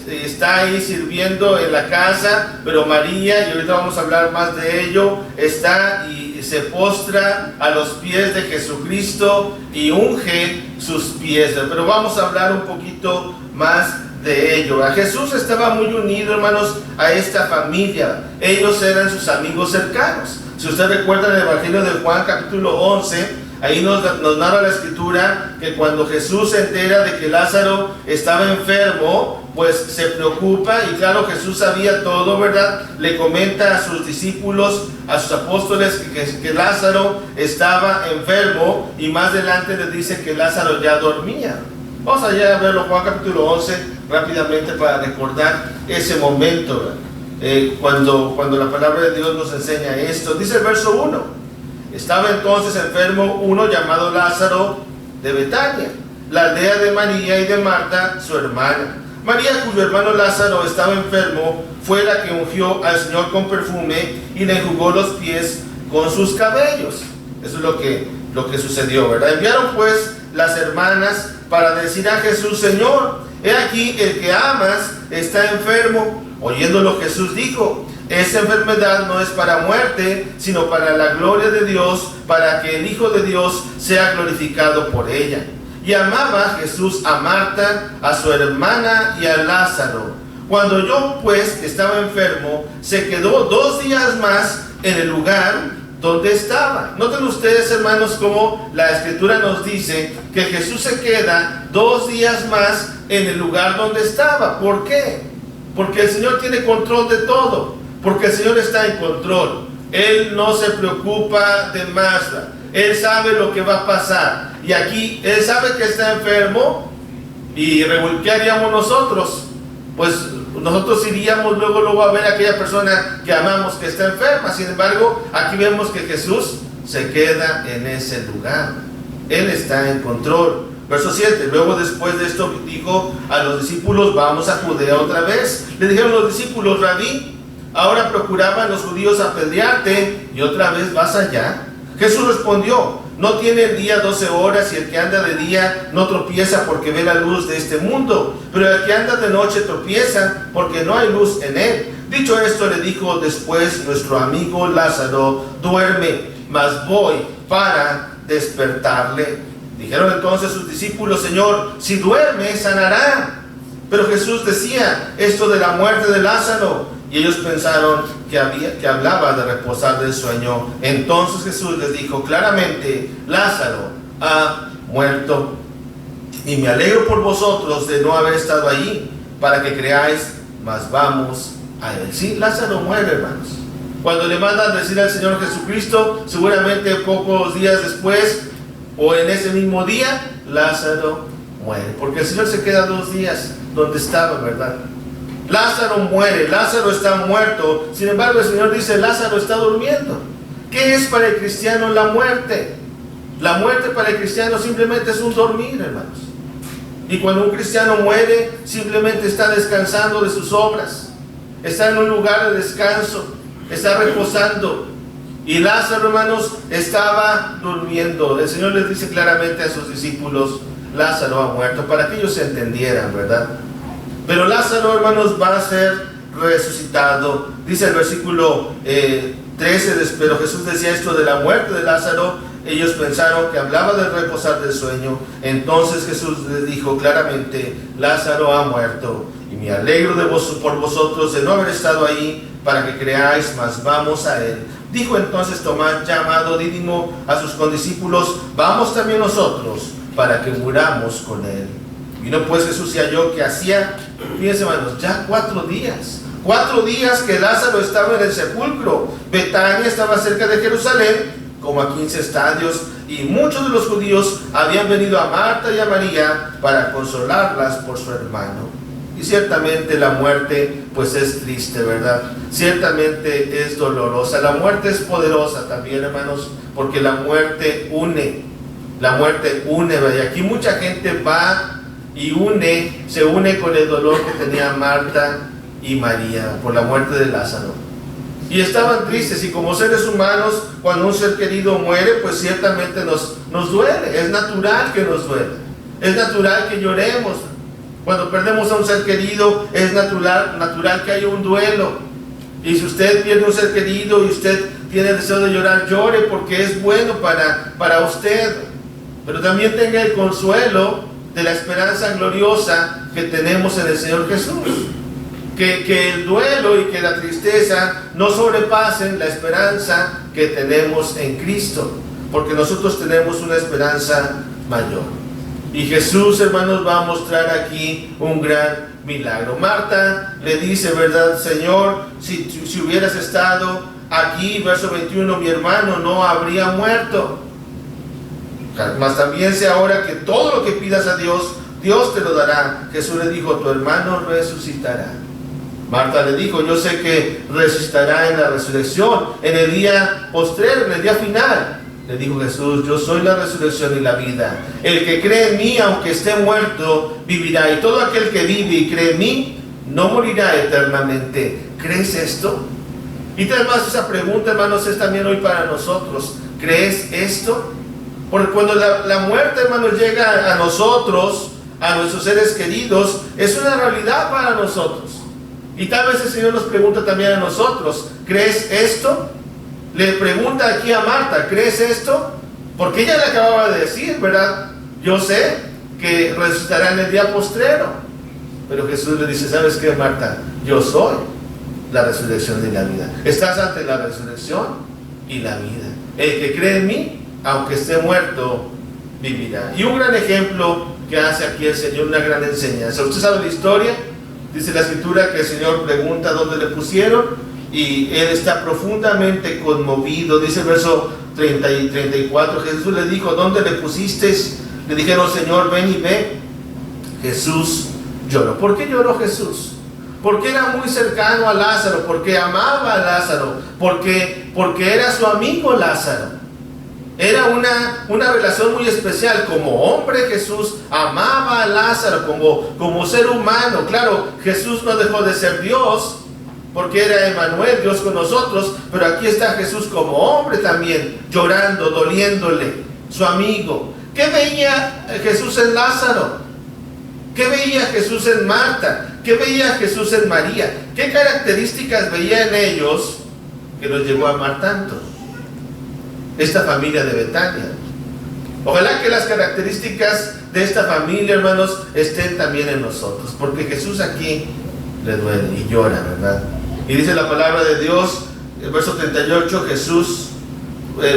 está ahí sirviendo en la casa, pero María, y ahorita vamos a hablar más de ello, está y se postra a los pies de Jesucristo y unge sus pies. Pero vamos a hablar un poquito más de ello. A Jesús estaba muy unido, hermanos, a esta familia. Ellos eran sus amigos cercanos. Si usted recuerda en el Evangelio de Juan capítulo 11, ahí nos narra la escritura que cuando Jesús se entera de que Lázaro estaba enfermo, pues se preocupa, y claro, Jesús sabía todo, ¿verdad? Le comenta a sus discípulos, a sus apóstoles, que Lázaro estaba enfermo, y más adelante les dice que Lázaro ya dormía. Vamos allá a verlo, Juan capítulo 11, rápidamente, para recordar ese momento, cuando la palabra de Dios nos enseña esto. Dice el verso 1: estaba entonces enfermo uno llamado Lázaro de Betania, la aldea de María y de Marta, su hermana. María, cuyo hermano Lázaro estaba enfermo, fue la que ungió al Señor con perfume y le enjugó los pies con sus cabellos. Eso es lo que sucedió, ¿verdad? Enviaron pues las hermanas para decir a Jesús: Señor, he aquí el que amas está enfermo. Oyéndolo, Jesús dijo: esa enfermedad no es para muerte, sino para la gloria de Dios, para que el Hijo de Dios sea glorificado por ella. Y amaba Jesús a Marta, a su hermana y a Lázaro. Cuando oyó pues que estaba enfermo, se quedó 2 días más en el lugar donde estaba. Noten ustedes, hermanos, cómo la Escritura nos dice que Jesús se queda 2 días más en el lugar donde estaba. ¿Por qué? Porque el Señor tiene control de todo. Porque el Señor está en control. Él no se preocupa de más. Él sabe lo que va a pasar. Y aquí Él sabe que está enfermo, ¿Y qué haríamos nosotros? Pues nosotros iríamos luego a ver a aquella persona que amamos que está enferma. Sin embargo, aquí vemos que Jesús se queda en ese lugar. Él está en control. Verso 7, luego después de esto dijo a los discípulos, vamos a Judea otra vez. Le dijeron los discípulos, Rabí, ahora procuraban los judíos apedrearte y otra vez vas allá. Jesús respondió, no tiene el día 12 horas y el que anda de día no tropieza porque ve la luz de este mundo, pero el que anda de noche tropieza porque no hay luz en él. Dicho esto, le dijo después, nuestro amigo Lázaro duerme, mas voy para despertarle. Dijeron entonces sus discípulos, Señor, si duerme, sanará. Pero Jesús decía esto de la muerte de Lázaro, y ellos pensaron que hablaba de reposar del sueño. Entonces Jesús les dijo claramente, Lázaro ha muerto, y me alegro por vosotros de no haber estado allí, para que creáis, mas vamos a él. Sí, Lázaro muere, hermanos. Cuando le mandan decir al Señor Jesucristo, seguramente pocos días después, o en ese mismo día, Lázaro muere, porque el Señor se queda 2 días donde estaba, ¿verdad? Lázaro muere, Lázaro está muerto. Sin embargo, el Señor dice, Lázaro está durmiendo. ¿Qué es para el cristiano la muerte? La muerte para el cristiano simplemente es un dormir, hermanos. Y cuando un cristiano muere, simplemente está descansando de sus obras, está en un lugar de descanso, está reposando. Y Lázaro, hermanos, estaba durmiendo. El Señor les dice claramente a sus discípulos, Lázaro ha muerto, para que ellos se entendieran, ¿verdad? Pero Lázaro, hermanos, va a ser resucitado. Dice el versículo 13, pero Jesús decía esto de la muerte de Lázaro. Ellos pensaron que hablaba de reposar del sueño. Entonces Jesús les dijo claramente, Lázaro ha muerto, y me alegro por vosotros de no haber estado ahí, para que creáis, mas vamos a él. Dijo entonces Tomás, llamado Dídimo, a sus condiscípulos, vamos también nosotros, para que muramos con él. Vino pues Jesús y halló que hacía, fíjense, hermanos, ya 4 días. 4 días que Lázaro estaba en el sepulcro. Betania estaba cerca de Jerusalén, como a 15 estadios, y muchos de los judíos habían venido a Marta y a María para consolarlas por su hermano. Y ciertamente la muerte pues es triste, ¿verdad? Ciertamente es dolorosa. La muerte es poderosa también, hermanos, porque la muerte une. La muerte une, ¿verdad? Y aquí mucha gente va y se une con el dolor que tenía Marta y María por la muerte de Lázaro. Y estaban tristes, y como seres humanos, cuando un ser querido muere, pues ciertamente nos duele. Es natural que nos duele. Es natural que lloremos. Cuando perdemos a un ser querido, es natural que haya un duelo. Y si usted pierde un ser querido y usted tiene deseo de llorar, llore, porque es bueno para usted. Pero también tenga el consuelo de la esperanza gloriosa que tenemos en el Señor Jesús. Que el duelo y que la tristeza no sobrepasen la esperanza que tenemos en Cristo, porque nosotros tenemos una esperanza mayor. Y Jesús, hermanos, va a mostrar aquí un gran milagro. Marta le dice, ¿verdad, Señor? Si hubieras estado aquí, verso 21, mi hermano no habría muerto. Mas también sé ahora que todo lo que pidas a Dios, Dios te lo dará. Jesús le dijo, tu hermano resucitará. Marta le dijo, yo sé que resucitará en la resurrección, en el día postrero, en el día final. Le dijo Jesús, yo soy la resurrección y la vida. El que cree en mí, aunque esté muerto, vivirá. Y todo aquel que vive y cree en mí, no morirá eternamente. ¿Crees esto? Y además esa pregunta, hermanos, es también hoy para nosotros. ¿Crees esto? Porque cuando la muerte, hermanos, llega a nosotros, a nuestros seres queridos, es una realidad para nosotros. Y tal vez el Señor nos pregunta también a nosotros, ¿crees esto? Le pregunta aquí a Marta, ¿crees esto? Porque ella le acababa de decir, ¿verdad? Yo sé que resucitará en el día postrero. Pero Jesús le dice, ¿sabes qué, Marta? Yo soy la resurrección y la vida. Estás ante la resurrección y la vida. El que cree en mí, aunque esté muerto, vivirá. Y un gran ejemplo que hace aquí el Señor, una gran enseñanza. ¿Usted sabe la historia? Dice la Escritura que el Señor pregunta dónde le pusieron, y él está profundamente conmovido. Dice el verso 30 y 34, Jesús le dijo, ¿dónde le pusiste? Le dijeron, Señor, ven y ve. Jesús lloró. ¿Por qué lloró Jesús? Porque era muy cercano a Lázaro, porque amaba a Lázaro, porque era su amigo Lázaro. Era una relación muy especial. Como hombre, Jesús amaba a Lázaro como ser humano. Claro, Jesús no dejó de ser Dios, porque era Emmanuel, Dios con nosotros, pero aquí está Jesús como hombre también, llorando, doliéndole, su amigo. ¿Qué veía Jesús en Lázaro? ¿Qué veía Jesús en Marta? ¿Qué veía Jesús en María? ¿Qué características veía en ellos que los llevó a amar tanto? Esta familia de Betania. Ojalá que las características de esta familia, hermanos, estén también en nosotros, porque Jesús aquí le duele y llora, ¿verdad? Y dice la palabra de Dios, el verso 38,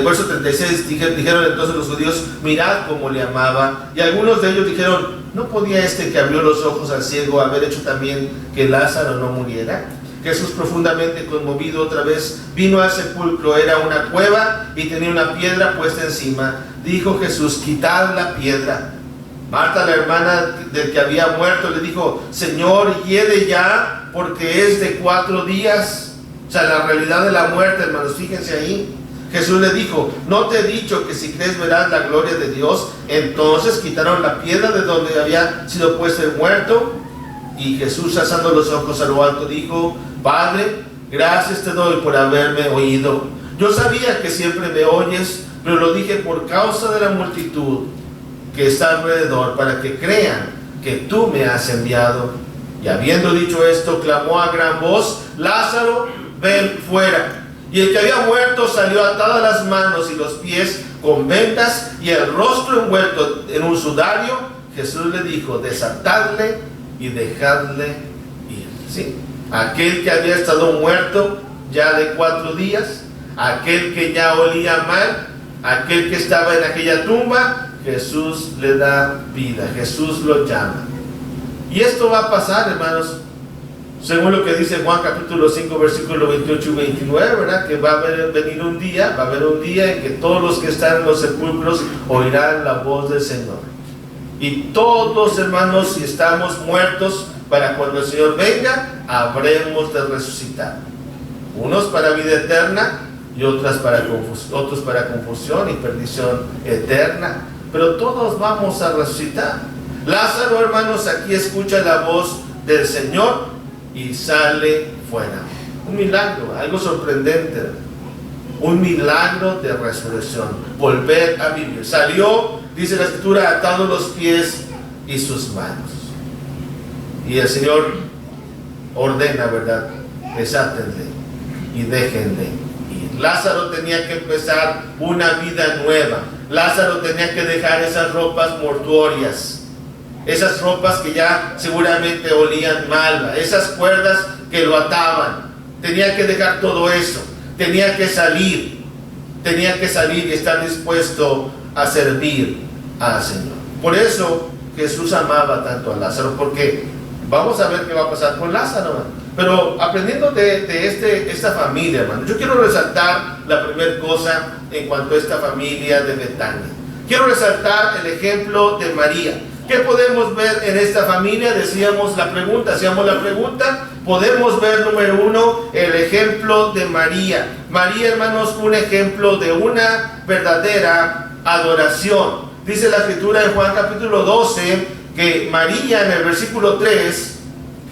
verso 36, dijeron entonces los judíos, mirad cómo le amaba. Y algunos de ellos dijeron, ¿no podía este que abrió los ojos al ciego haber hecho también que Lázaro no muriera? Jesús, profundamente conmovido, otra vez vino al sepulcro. Era una cueva y tenía una piedra puesta encima. Dijo Jesús, quitad la piedra. Marta, la hermana del que había muerto, le dijo, Señor, hiede ya, porque es de 4 días. O sea, la realidad de la muerte, hermanos, fíjense ahí. Jesús le dijo, ¿no te he dicho que si crees verás la gloria de Dios? Entonces quitaron la piedra de donde había sido puesto el muerto. Y Jesús, alzando los ojos a lo alto, dijo, Padre, gracias te doy por haberme oído. Yo sabía que siempre me oyes, pero lo dije por causa de la multitud que está alrededor, para que crean que tú me has enviado. Y habiendo dicho esto, clamó a gran voz, Lázaro, ven fuera. Y el que había muerto salió atadas las manos y los pies con vendas y el rostro envuelto en un sudario. Jesús le dijo, desatadle y dejadle ir. ¿Sí? Aquel que había estado muerto ya de 4 días, aquel que ya olía mal, aquel que estaba en aquella tumba, Jesús le da vida, Jesús lo llama. Y esto va a pasar, hermanos, según lo que dice Juan capítulo 5, versículo 28 y 29, ¿verdad? Que va a haber un día en que todos los que están en los sepulcros oirán la voz del Señor. Y todos, hermanos, si estamos muertos, para cuando el Señor venga, habremos de resucitar. Unos para vida eterna y otros para confusión y perdición eterna. Pero todos vamos a resucitar. Lázaro, hermanos, aquí escucha la voz del Señor y sale fuera. Un milagro, algo sorprendente. Un milagro de resurrección. Volver a vivir. Salió, dice la Escritura, atado los pies y sus manos. Y el Señor ordena, ¿verdad? Desátenle y déjenle ir. Lázaro tenía que empezar una vida nueva. Lázaro tenía que dejar esas ropas mortuorias, esas ropas que ya seguramente olían mal, esas cuerdas que lo ataban. Tenía que dejar todo eso. Tenía que salir y estar dispuesto a servir al Señor. Por eso Jesús amaba tanto a Lázaro, porque vamos a ver qué va a pasar con Lázaro, hermano. Pero aprendiendo de esta familia, hermano, yo quiero resaltar la primera cosa en cuanto a esta familia de Betania. Quiero resaltar el ejemplo de María. ¿Qué podemos ver en esta familia? Hacíamos la pregunta, podemos ver, número 1, el ejemplo de María. María, hermanos, un ejemplo de una verdadera adoración. Dice la Escritura en Juan capítulo 12, que María, en el versículo 3,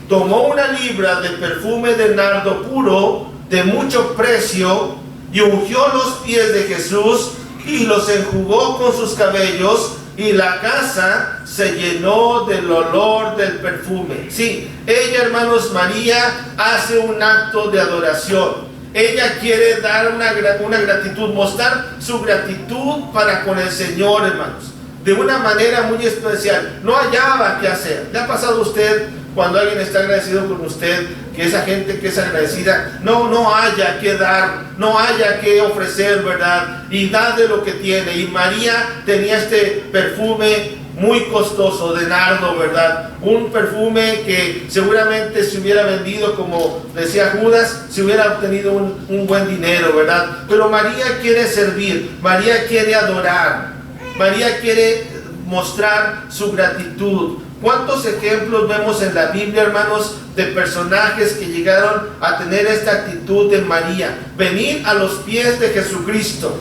tomó una libra de perfume de nardo puro, de mucho precio, y ungió los pies de Jesús, y los enjugó con sus cabellos, y la casa se llenó del olor del perfume. Sí, ella, hermanos, María, hace un acto de adoración. Ella quiere dar una gratitud, mostrar su gratitud para con el Señor, hermanos, de una manera muy especial. No hallaba qué hacer. ¿Le ha pasado a usted cuando alguien está agradecido con usted, que esa gente que es agradecida no haya que dar, no haya que ofrecer, ¿verdad? Y da de lo que tiene. Y María tenía este perfume muy costoso de nardo, ¿verdad? Un perfume que seguramente se hubiera vendido, como decía Judas, se hubiera obtenido un buen dinero, ¿verdad? Pero María quiere servir, María quiere adorar, María quiere mostrar su gratitud. ¿Cuántos ejemplos vemos en la Biblia, hermanos, de personajes que llegaron a tener esta actitud de María? Venir a los pies de Jesucristo,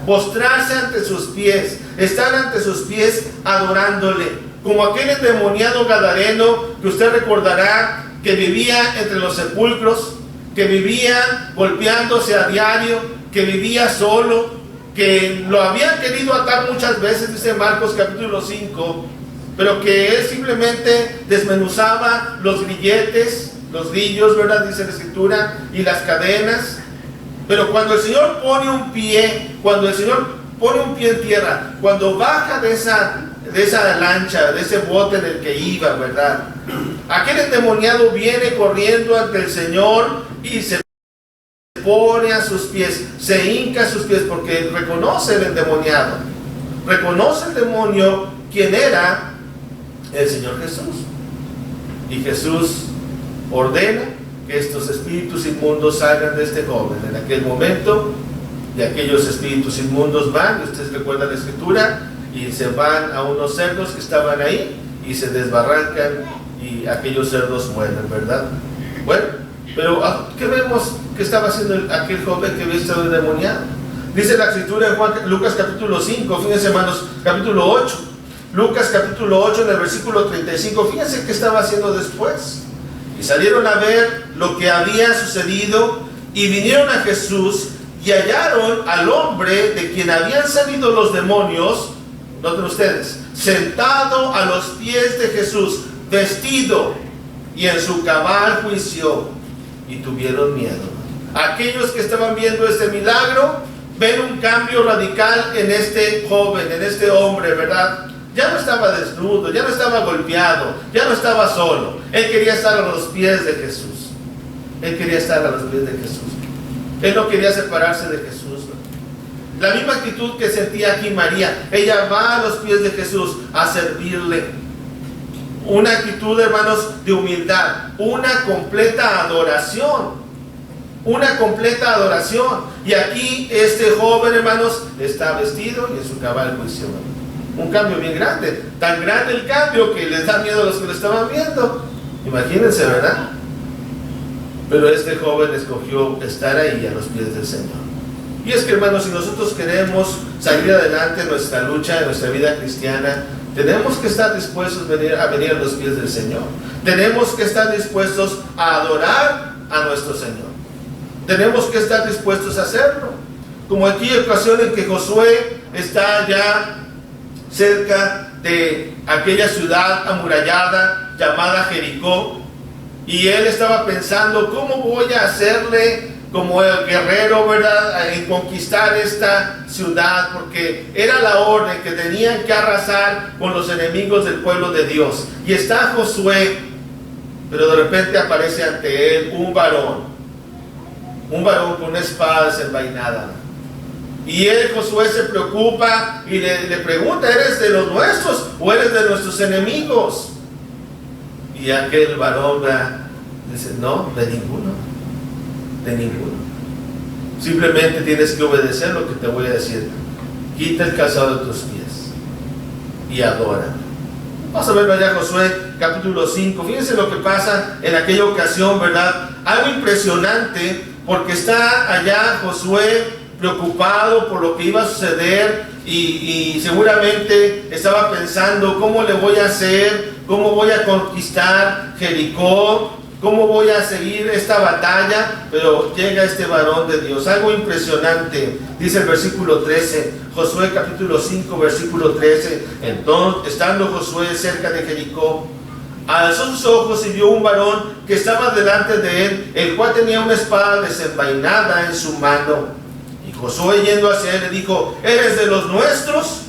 postrarse ante sus pies, estar ante sus pies adorándole. Como aquel endemoniado gadareno que usted recordará, que vivía entre los sepulcros, que vivía golpeándose a diario, que vivía solo, que lo habían querido atar muchas veces, dice Marcos capítulo 5, pero que él simplemente desmenuzaba los grilletes, los grillos, ¿verdad? Dice la Escritura, y las cadenas. Pero cuando el Señor pone un pie, en tierra, cuando baja de esa lancha, de ese bote en el que iba, ¿verdad? Aquel endemoniado viene corriendo ante el Señor y se pone a sus pies, se hinca a sus pies, porque reconoce el endemoniado, reconoce el demonio quién era, el Señor Jesús. Y Jesús ordena que estos espíritus inmundos salgan de este joven. En aquel momento, y aquellos espíritus inmundos van, ustedes recuerdan la Escritura, y se van a unos cerdos que estaban ahí y se desbarrancan y aquellos cerdos mueren, ¿verdad? Bueno, pero ¿qué vemos que estaba haciendo aquel joven que había estado endemoniado? Dice la Escritura en Lucas capítulo 5, fíjense, hermanos, capítulo 8. Lucas capítulo 8 en el versículo 35, fíjense qué estaba haciendo después. Y salieron a ver lo que había sucedido y vinieron a Jesús y hallaron al hombre de quien habían salido los demonios, noten ustedes, sentado a los pies de Jesús, vestido y en su cabal juicio, y tuvieron miedo. Aquellos que estaban viendo este milagro ven un cambio radical en este joven, en este hombre, ¿verdad? Ya no estaba desnudo, ya no estaba golpeado, ya no estaba solo. Él quería estar a los pies de Jesús. Él quería estar a los pies de Jesús. Él no quería separarse de Jesús. La misma actitud que sentía aquí María. Ella va a los pies de Jesús a servirle. Una actitud, hermanos, de humildad. Una completa adoración. Una completa adoración. Y aquí este joven, hermanos, está vestido y en su cabal juicio. Un cambio bien grande. Tan grande el cambio que les da miedo a los que lo estaban viendo. Imagínense, ¿verdad? Pero este joven escogió estar ahí a los pies del Señor. Y es que, hermanos, si nosotros queremos salir adelante en nuestra lucha, en nuestra vida cristiana, tenemos que estar dispuestos a venir a los pies del Señor. Tenemos que estar dispuestos a adorar a nuestro Señor. Tenemos que estar dispuestos a hacerlo. Como aquí hay ocasión en que Josué está ya cerca de aquella ciudad amurallada llamada Jericó, y él estaba pensando, ¿cómo voy a hacerle como el guerrero, ¿verdad?, en conquistar esta ciudad? Porque era la orden que tenían que arrasar con los enemigos del pueblo de Dios. Y está Josué, pero de repente aparece ante él un varón con una espada desenvainada. Y él, Josué, se preocupa y le pregunta, ¿eres de los nuestros o eres de nuestros enemigos? Y aquel varón dice, no, de ninguno. Simplemente tienes que obedecer lo que te voy a decir. Quita el calzado de tus pies y adora. Vamos a verlo allá, Josué capítulo 5. Fíjense lo que pasa en aquella ocasión, ¿verdad? Algo impresionante, porque está allá Josué preocupado por lo que iba a suceder y seguramente estaba pensando, ¿cómo le voy a hacer? ¿Cómo voy a conquistar Jericó? ¿Cómo voy a seguir esta batalla? Pero llega este varón de Dios. Algo impresionante. Dice el versículo 13. Josué capítulo 5, versículo 13. Entonces, estando Josué cerca de Jericó, alzó sus ojos y vio un varón que estaba delante de él, el cual tenía una espada desenvainada en su mano. Y Josué, yendo hacia él, le dijo, ¿eres de los nuestros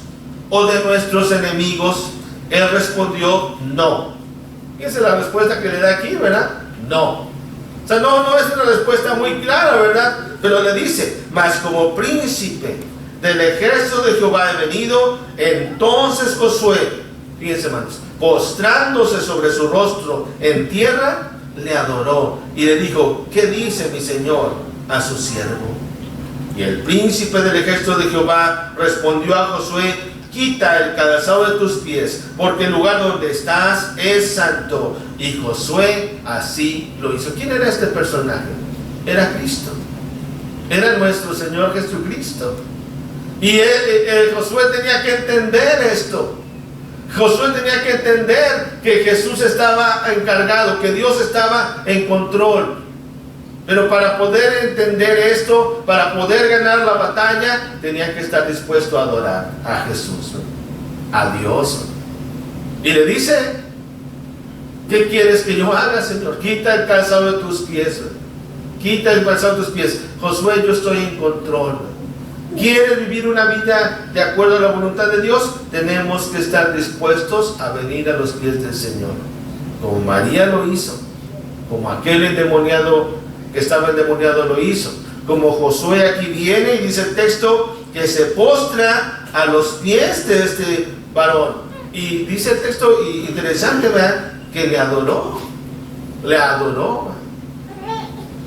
o de nuestros enemigos? Él respondió, no. Esa es la respuesta que le da aquí, ¿verdad? No. O sea, no es una respuesta muy clara, ¿verdad? Pero le dice, mas como príncipe del ejército de Jehová he venido. Entonces Josué, fíjense, hermanos, postrándose sobre su rostro en tierra, le adoró y le dijo, ¿qué dice mi señor a su siervo? Y el príncipe del ejército de Jehová respondió a Josué, quita el calzado de tus pies, porque el lugar donde estás es santo. Y Josué así lo hizo. ¿Quién era este personaje? Era Cristo. Era nuestro Señor Jesucristo. Y Josué tenía que entender esto. Josué tenía que entender que Jesús estaba encargado, que Dios estaba en control. Pero para poder entender esto, para poder ganar la batalla, tenía que estar dispuesto a adorar a Jesús, a Dios. Y le dice: ¿qué quieres que yo haga, Señor? Quita el calzado de tus pies. Quita el calzado de tus pies. Josué, yo estoy en control. ¿Quieres vivir una vida de acuerdo a la voluntad de Dios? Tenemos que estar dispuestos a venir a los pies del Señor, como María lo hizo, como aquel endemoniado que estaba endemoniado lo hizo, como Josué aquí viene y dice el texto que se postra a los pies de este varón. Y dice el texto interesante, ¿verdad?, que le adoró.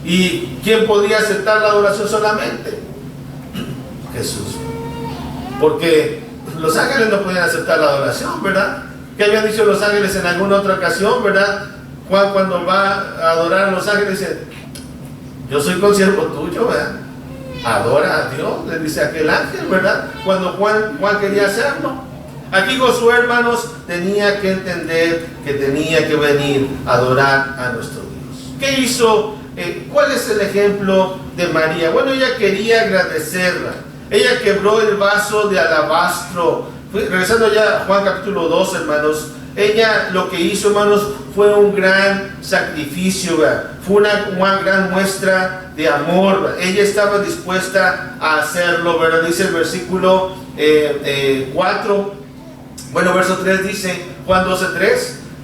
¿Y quién podía aceptar la adoración solamente? Jesús. Porque los ángeles no podían aceptar la adoración, ¿verdad? ¿Qué habían dicho los ángeles en alguna otra ocasión, verdad? Juan, cuando va a adorar a los ángeles, dice: yo soy consiervo tuyo, ¿verdad? Adora a Dios, le dice aquel ángel, ¿verdad? Cuando Juan quería hacerlo. Aquí Josué, hermanos, tenía que entender que tenía que venir a adorar a nuestro Dios. ¿Qué hizo? ¿Cuál es el ejemplo de María? Bueno, ella quería agradecerla. Ella quebró el vaso de alabastro. Regresando ya a Juan capítulo 2, hermanos, ella lo que hizo, hermanos, fue un gran sacrificio, ¿verdad? Fue una gran muestra de amor, ¿verdad? Ella estaba dispuesta a hacerlo, ¿verdad? Dice el versículo 4, bueno, verso 3 dice, Juan 12:3: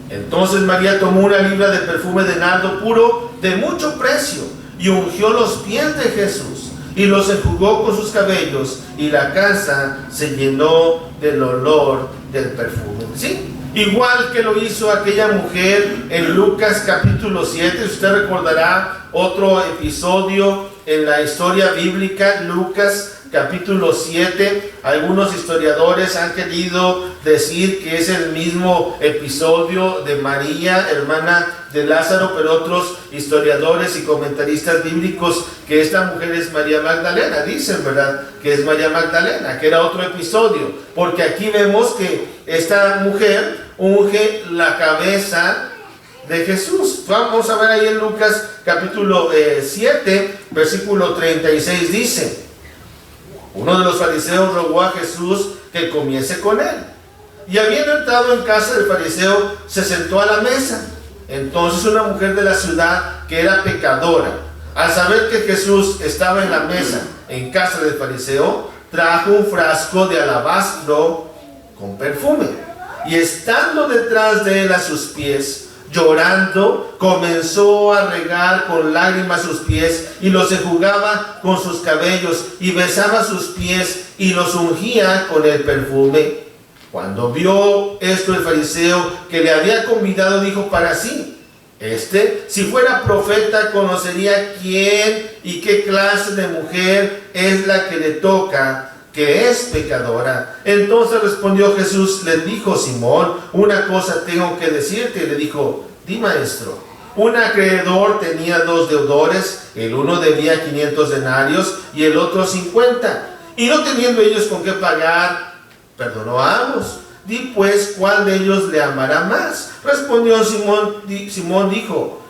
entonces María tomó una libra de perfume de nardo puro de mucho precio y ungió los pies de Jesús y los enjugó con sus cabellos, y la casa se llenó del olor del perfume. ¿Sí? Igual que lo hizo aquella mujer en Lucas capítulo 7. Usted recordará otro episodio en la historia bíblica, Lucas capítulo 7. Algunos historiadores han querido decir que es el mismo episodio de María, hermana de Lázaro, pero otros historiadores y comentaristas bíblicos que esta mujer es María Magdalena, dicen, ¿verdad?, que es María Magdalena, que era otro episodio, porque aquí vemos que esta mujer unge la cabeza de Jesús. Vamos a ver ahí en Lucas capítulo 7, versículo 36, dice: uno de los fariseos rogó a Jesús que comiese con él. Y habiendo entrado en casa del fariseo, se sentó a la mesa. Entonces una mujer de la ciudad, que era pecadora, al saber que Jesús estaba en la mesa en casa del fariseo, trajo un frasco de alabastro con perfume. Y estando detrás de él a sus pies, llorando, comenzó a regar con lágrimas sus pies y los enjugaba con sus cabellos y besaba sus pies y los ungía con el perfume. Cuando vio esto el fariseo que le había convidado, dijo para sí: si fuera profeta, conocería quién y qué clase de mujer es la que le toca, que es pecadora. Entonces respondió Jesús, le dijo: Simón, una cosa tengo que decirte. Y le dijo: di, maestro. Un acreedor tenía 2 deudores, el uno debía 500 denarios y el otro 50. Y no teniendo ellos con qué pagar, perdonó a ambos. Di pues, ¿cuál de ellos le amará más? Respondiendo Simón dijo: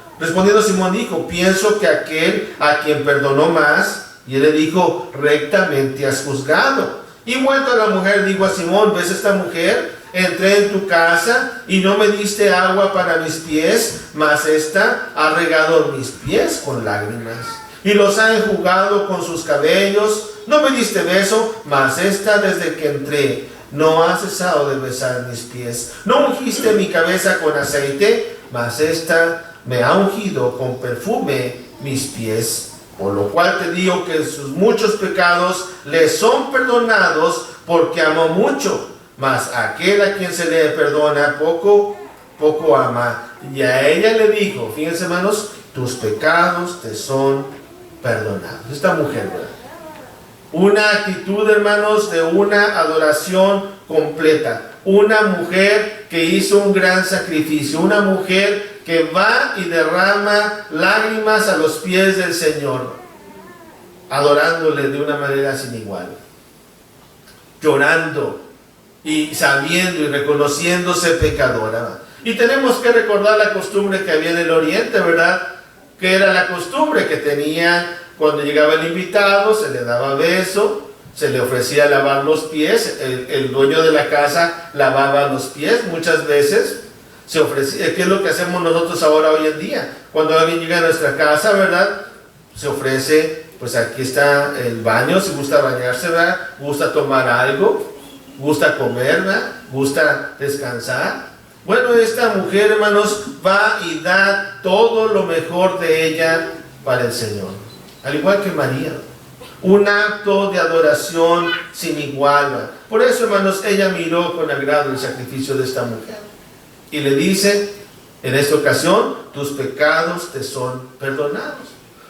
pienso que aquel a quien perdonó más. Y él le dijo: rectamente has juzgado. Y vuelto a la mujer, dijo a Simón: ¿ves esta mujer? Entré en tu casa y no me diste agua para mis pies, mas esta ha regado mis pies con lágrimas y los ha enjugado con sus cabellos. No me diste beso, mas esta desde que entré no ha cesado de besar mis pies. No ungiste mi cabeza con aceite, mas esta me ha ungido con perfume mis pies. Por lo cual te digo que sus muchos pecados le son perdonados, porque amó mucho. Mas aquel a quien se le perdona poco, poco ama. Y a ella le dijo, fíjense, hermanos, tus pecados te son perdonados. Esta mujer, ¿verdad?, Una actitud, hermanos, de una adoración completa. Una mujer que hizo un gran sacrificio. Una mujer que va y derrama lágrimas a los pies del Señor, adorándole de una manera sin igual. Llorando y sabiendo y reconociéndose pecadora. Y tenemos que recordar la costumbre que había en el Oriente, ¿verdad? Que era la costumbre que tenía cuando llegaba el invitado, se le daba beso, se le ofrecía lavar los pies, el dueño de la casa lavaba los pies muchas veces, se ofrecía, ¿qué es lo que hacemos nosotros ahora hoy en día? Cuando alguien llega a nuestra casa, ¿verdad? Se ofrece, pues aquí está el baño, si gusta bañarse, ¿verdad? Gusta tomar algo, gusta comer, ¿verdad? Gusta descansar. Bueno, esta mujer, hermanos, va y da todo lo mejor de ella para el Señor. Al igual que María. Un acto de adoración sin igual, ¿verdad? Por eso, hermanos, ella miró con agrado el sacrificio de esta mujer. Y le dice, en esta ocasión, tus pecados te son perdonados.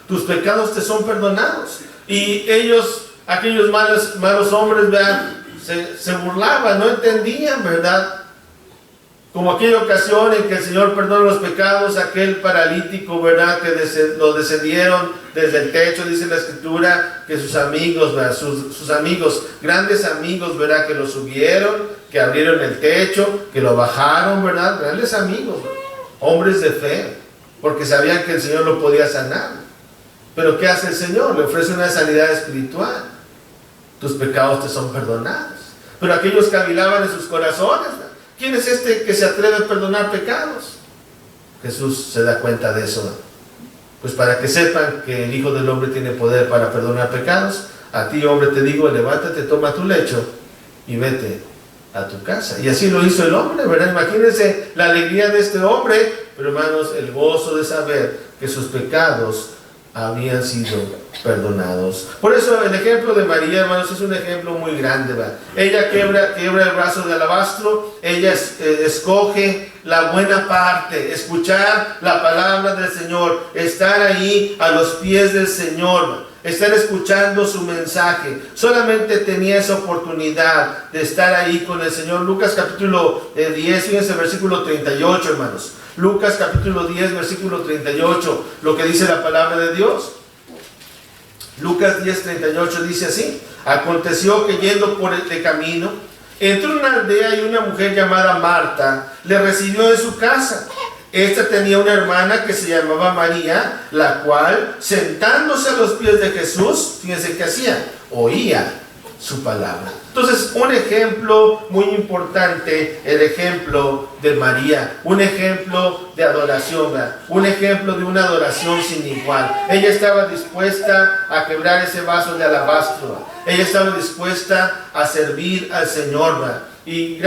Tus pecados te son perdonados. Y ellos, aquellos malos hombres, ¿verdad? Se burlaban, no entendían, ¿verdad? Como aquella ocasión en que el Señor perdona los pecados, aquel paralítico, ¿verdad? Que lo descendieron desde el techo, dice la Escritura, que sus amigos, ¿verdad? Sus amigos, grandes amigos, ¿verdad? Que lo subieron, que abrieron el techo, que lo bajaron, ¿verdad? Grandes amigos, ¿verdad? Hombres de fe, porque sabían que el Señor lo podía sanar. Pero ¿qué hace el Señor? Le ofrece una sanidad espiritual. Tus pecados te son perdonados. Pero aquellos cavilaban en sus corazones, ¿verdad? ¿Quién es este que se atreve a perdonar pecados? Jesús se da cuenta de eso. Pues para que sepan que el Hijo del Hombre tiene poder para perdonar pecados, a ti, hombre, te digo, levántate, toma tu lecho y vete a tu casa. Y así lo hizo el hombre, ¿verdad? Imagínense la alegría de este hombre, pero hermanos, el gozo de saber que sus pecados habían sido perdonados. Por eso el ejemplo de María, hermanos, es un ejemplo muy grande, ¿verdad? Ella quiebra el brazo de alabastro, ella escoge la buena parte, escuchar la palabra del Señor, estar ahí a los pies del Señor, estar escuchando su mensaje. Solamente tenía esa oportunidad de estar ahí con el Señor. Lucas capítulo 10, fíjense el versículo 38, hermanos. Lucas capítulo 10, versículo 38, lo que dice la palabra de Dios. Lucas 10, 38 dice así: aconteció que yendo por el camino, entró en una aldea y una mujer llamada Marta le recibió en su casa. Esta tenía una hermana que se llamaba María, la cual, sentándose a los pies de Jesús, fíjense qué hacía, oía su palabra. Entonces, un ejemplo muy importante, el ejemplo de María, un ejemplo de adoración, ¿verdad? Un ejemplo de una adoración sin igual. Ella estaba dispuesta a quebrar ese vaso de alabastro, ¿verdad? Ella estaba dispuesta a servir al Señor, ¿verdad? Y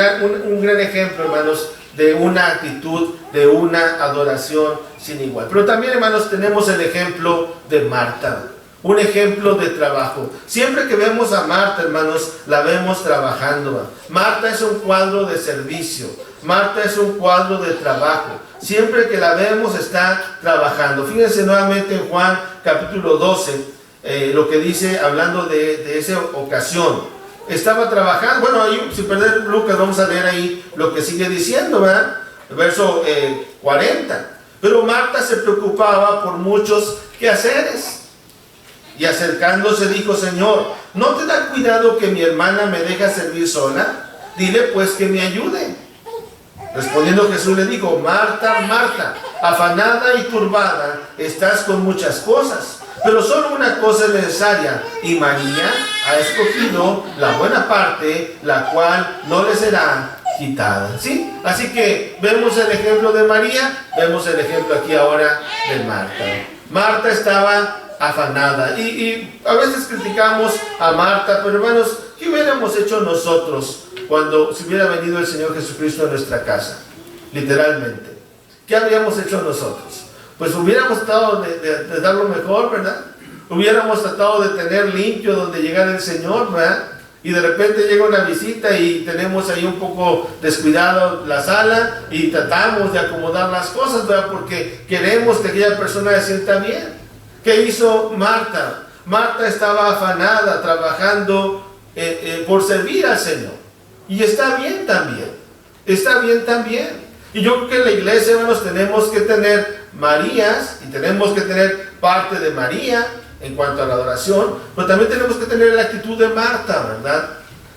un gran ejemplo, hermanos, de una actitud, de una adoración sin igual. Pero también, hermanos, tenemos el ejemplo de Marta, un ejemplo de trabajo. Siempre que vemos a Marta, hermanos, la vemos trabajando. Marta es un cuadro de servicio. Marta es un cuadro de trabajo. Siempre que la vemos está trabajando. Fíjense nuevamente en Juan capítulo 12, lo que dice, hablando de esa ocasión. Estaba trabajando. Bueno, ahí, sin perder Lucas, vamos a leer ahí lo que sigue diciendo, ¿verdad? El verso 40. Pero Marta se preocupaba por muchos quehaceres. Y acercándose dijo: Señor, ¿no te da cuidado que mi hermana me deja servir sola? Dile pues que me ayude. Respondiendo Jesús le dijo: Marta, Marta, afanada y turbada estás con muchas cosas, pero solo una cosa es necesaria, y María ha escogido la buena parte, la cual no le será quitada. ¿Sí? Así que vemos el ejemplo de María, vemos el ejemplo aquí ahora de Marta. Marta estaba afanada. Y a veces criticamos a Marta, pero hermanos, ¿qué hubiéramos hecho nosotros si hubiera venido el Señor Jesucristo a nuestra casa? Literalmente. ¿Qué habríamos hecho nosotros? Pues hubiéramos tratado de dar lo mejor, ¿verdad? Hubiéramos tratado de tener limpio donde llegara el Señor, ¿verdad? Y de repente llega una visita y tenemos ahí un poco descuidado la sala y tratamos de acomodar las cosas, ¿verdad? Porque queremos que aquella persona se sienta bien. ¿Qué hizo Marta? Marta estaba afanada, trabajando por servir al Señor. Y está bien también. Está bien también. Y yo creo que en la iglesia, hermanos, tenemos que tener Marías y tenemos que tener parte de María en cuanto a la adoración, pero también tenemos que tener la actitud de Marta, ¿verdad?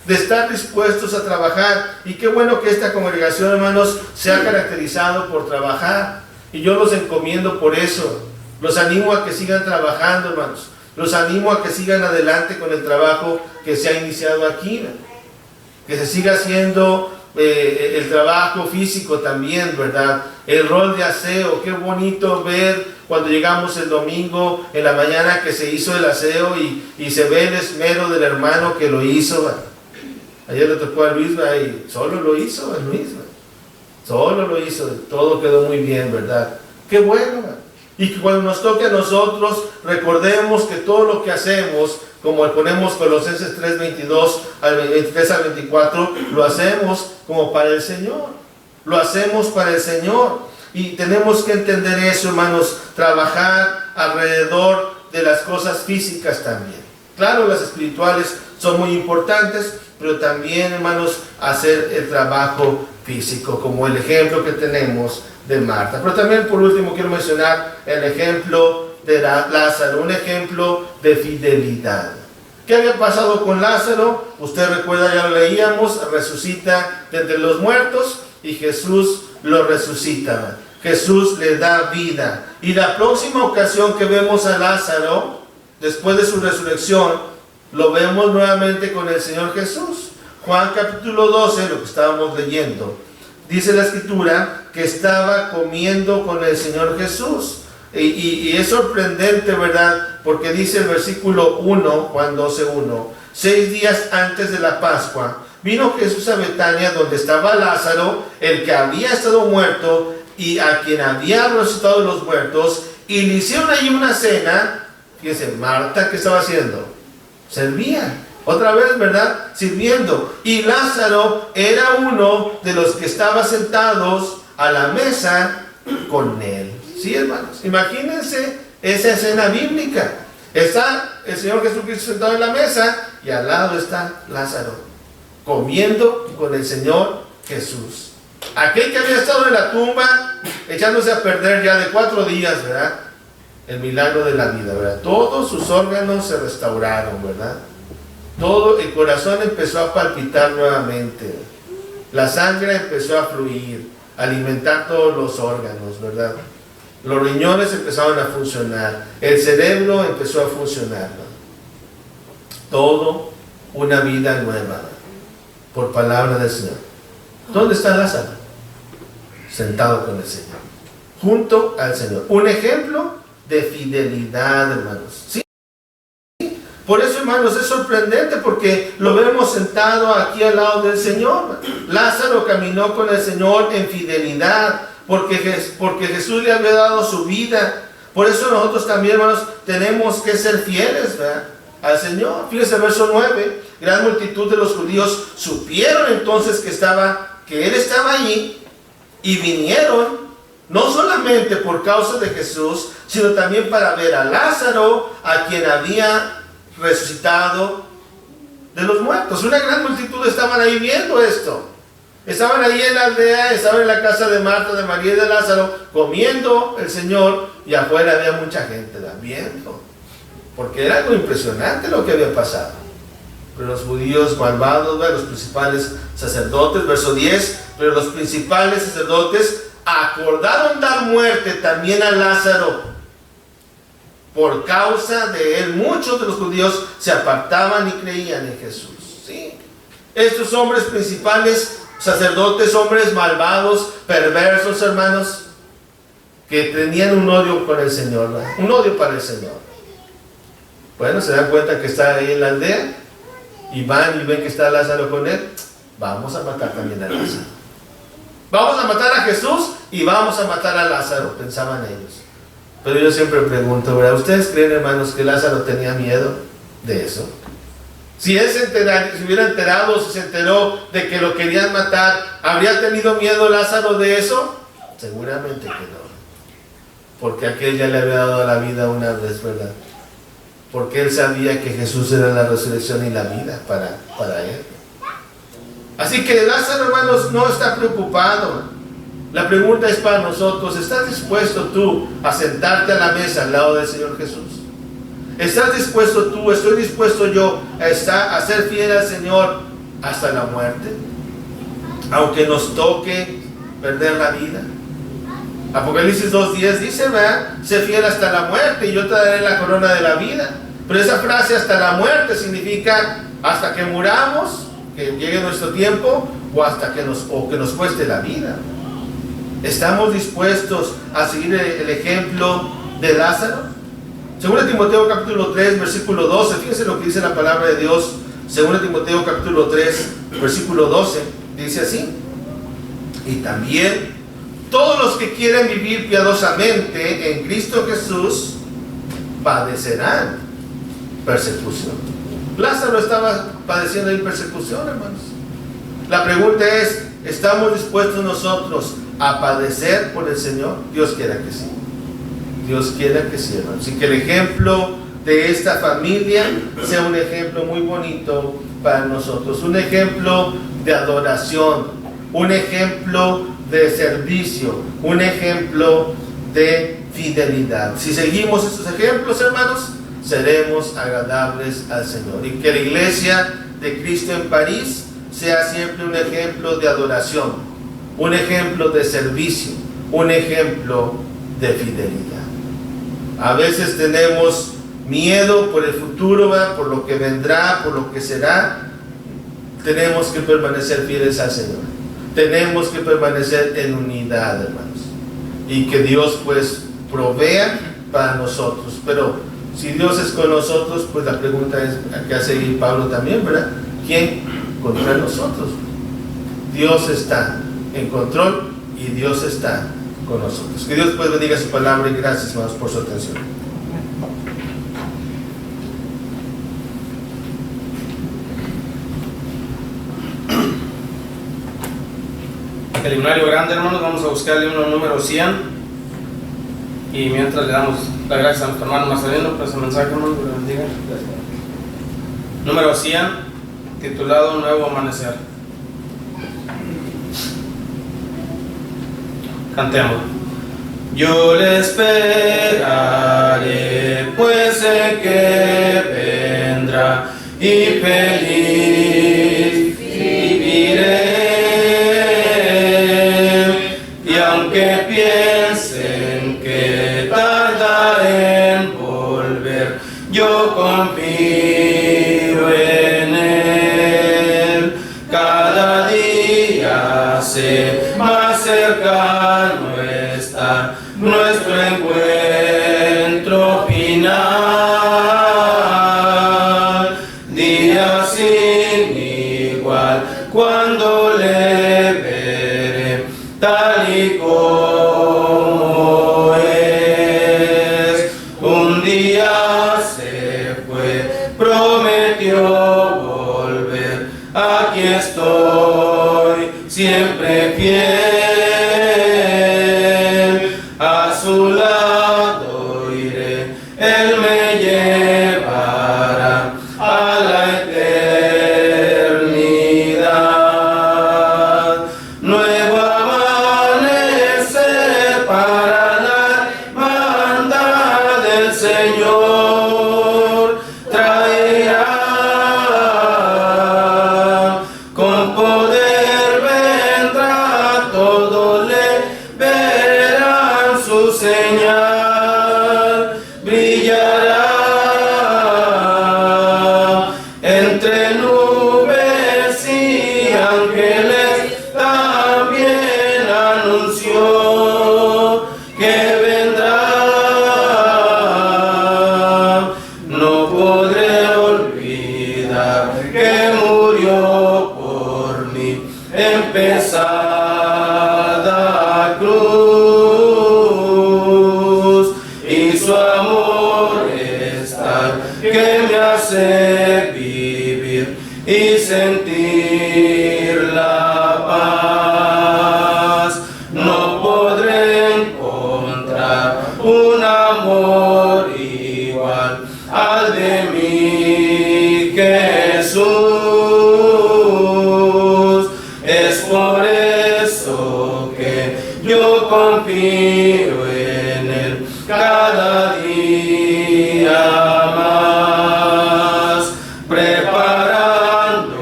De estar dispuestos a trabajar. Y qué bueno que esta congregación, hermanos, se ha caracterizado por trabajar. Y yo los encomiendo por eso. Los animo a que sigan trabajando, hermanos. Los animo a que sigan adelante con el trabajo que se ha iniciado aquí, ¿verdad? Que se siga haciendo el trabajo físico también, ¿verdad? El rol de aseo. Qué bonito ver cuando llegamos el domingo en la mañana que se hizo el aseo y se ve el esmero del hermano que lo hizo, ¿verdad? Ayer le tocó a Luis, y solo lo hizo Luis, ¿verdad? Solo lo hizo, todo quedó muy bien, ¿verdad? Qué bueno, ¿verdad? Y que cuando nos toque a nosotros, recordemos que todo lo que hacemos, como ponemos Colosenses 3:22 al 23 al 24, lo hacemos como para el Señor. Lo hacemos para el Señor. Y tenemos que entender eso, hermanos, trabajar alrededor de las cosas físicas también. Claro, las espirituales son muy importantes, pero también, hermanos, hacer el trabajo físico, como el ejemplo que tenemos de Marta. Pero también, por último, quiero mencionar el ejemplo de Lázaro, un ejemplo de fidelidad. ¿Qué había pasado con Lázaro? Usted recuerda, ya lo leíamos, resucita de entre los muertos y Jesús lo resucita. Jesús le da vida. Y la próxima ocasión que vemos a Lázaro, después de su resurrección, lo vemos nuevamente con el Señor Jesús. Juan capítulo 12, lo que estábamos leyendo, dice la Escritura que estaba comiendo con el Señor Jesús. Y es sorprendente, ¿verdad? Porque dice el versículo 1, Juan 12:1, 6 días antes de la Pascua, vino Jesús a Betania, donde estaba Lázaro, el que había estado muerto y a quien había resucitado de los muertos, y le hicieron allí una cena. Fíjense, Marta, ¿qué estaba haciendo? Servía. Otra vez, ¿verdad? Sirviendo. Y Lázaro era uno de los que estaba sentados a la mesa con él. ¿Sí, hermanos? Imagínense esa escena bíblica. Está el Señor Jesucristo sentado en la mesa y al lado está Lázaro, comiendo con el Señor Jesús. Aquel que había estado en la tumba, echándose a perder ya de 4 días, ¿verdad? El milagro de la vida, ¿verdad? Todos sus órganos se restauraron, ¿verdad? Todo el corazón empezó a palpitar nuevamente. La sangre empezó a fluir, a alimentar todos los órganos, ¿verdad? Los riñones empezaron a funcionar. El cerebro empezó a funcionar, ¿no? Todo una vida nueva, por palabra del Señor. ¿Dónde está Lázaro? Sentado con el Señor, junto al Señor. Un ejemplo de fidelidad, hermanos. ¿Sí? Por eso, hermanos, es sorprendente porque lo vemos sentado aquí al lado del Señor. Lázaro caminó con el Señor en fidelidad, porque Jesús le había dado su vida. Por eso nosotros también, hermanos, tenemos que ser fieles, ¿verdad?, al Señor. Fíjense el verso 9. Gran multitud de los judíos supieron entonces que Él estaba allí, y vinieron no solamente por causa de Jesús, sino también para ver a Lázaro, a quien había resucitado de los muertos. Una gran multitud estaban ahí viendo esto. Estaban ahí en la aldea, estaban en la casa de Marta, de María y de Lázaro, comiendo el Señor, y afuera había mucha gente viendo, porque era algo impresionante lo que había pasado. Pero los judíos malvados, los principales sacerdotes, verso 10, pero los principales sacerdotes acordaron dar muerte también a Lázaro. Por causa de él, muchos de los judíos se apartaban y creían en Jesús. ¿Sí? Estos hombres principales, sacerdotes, hombres malvados, perversos, hermanos, que tenían un odio con el Señor, ¿verdad? Un odio para el Señor. Bueno, se dan cuenta que está ahí en la aldea y van y ven que está Lázaro con él. Vamos a matar también a Lázaro. Vamos a matar a Jesús y vamos a matar a Lázaro, pensaban ellos. Pero yo siempre pregunto, ¿verdad? ¿Ustedes creen, hermanos, que Lázaro tenía miedo de eso? Si él se hubiera enterado, si se enteró de que lo querían matar, ¿habría tenido miedo Lázaro de eso? Seguramente que no. Porque aquel ya le había dado la vida una vez, ¿verdad? porque él sabía que Jesús era la resurrección y la vida para él. Así que Lázaro, hermanos, no está preocupado. La pregunta es para nosotros: ¿estás dispuesto tú a sentarte a la mesa al lado del Señor Jesús? ¿Estás dispuesto tú, estoy dispuesto yo a ser fiel al Señor hasta la muerte? Aunque nos toque perder la vida. Apocalipsis 2:10 dice, ¿verdad? Sé fiel hasta la muerte y yo te daré la corona de la vida. Pero esa frase hasta la muerte significa hasta que muramos, que llegue nuestro tiempo, o hasta que nos cueste la vida. ¿Estamos dispuestos a seguir el ejemplo de Lázaro? 2 Timoteo capítulo 3, versículo 12, fíjense lo que dice la palabra de Dios. 2 Timoteo capítulo 3, versículo 12, dice así: y también todos los que quieren vivir piadosamente en Cristo Jesús padecerán persecución. Lázaro estaba padeciendo ahí persecución, hermanos. La pregunta es: ¿estamos dispuestos nosotros a padecer por el Señor? Dios quiera que sí. Dios quiera que sí, hermanos. Así que el ejemplo de esta familia sea un ejemplo muy bonito para nosotros. Un ejemplo de adoración, un ejemplo de servicio, un ejemplo de fidelidad. Si seguimos estos ejemplos, hermanos, seremos agradables al Señor. Y que la iglesia de Cristo en París sea siempre un ejemplo de adoración, un ejemplo de servicio, un ejemplo de fidelidad. A veces tenemos miedo por el futuro, ¿verdad? Por lo que vendrá, por lo que será. Tenemos que permanecer fieles al Señor. Tenemos que permanecer en unidad, hermanos. Y que Dios pues provea para nosotros. Pero si Dios es con nosotros, pues la pregunta es, ¿qué hace seguir Pablo también, verdad? ¿Quién contra nosotros? Dios está en control y Dios está con nosotros. Que Dios pues bendiga su palabra y gracias, hermanos, por su atención. El himnario grande, hermanos, vamos a buscar el himno número 100. Y mientras le damos las gracias a nuestro hermano Mazarino por ese mensaje, hermano, que lo bendiga. Número 100, titulado Nuevo Amanecer. Cantemos. Yo le esperaré, pues sé que vendrá y feliz viviré. Y aunque piensen que tarda en volver, yo confío en él. Cada día sé más cercano está nuestro encuentro final. Día sin igual cuando le veré tal y como es. Un día se fue, prometió volver. Aquí estoy, siempre fiel. A su lado iré, Él me llevará a la eternidad. Nuevo amanecer para la hermandad del Señor traerá. Con poder vendrá, todo le verán su señal. Brillará entre nubes y ángeles, también anunció que vendrá. No podré olvidar que murió por mí en pesada cruz. confío en Él cada día más, preparando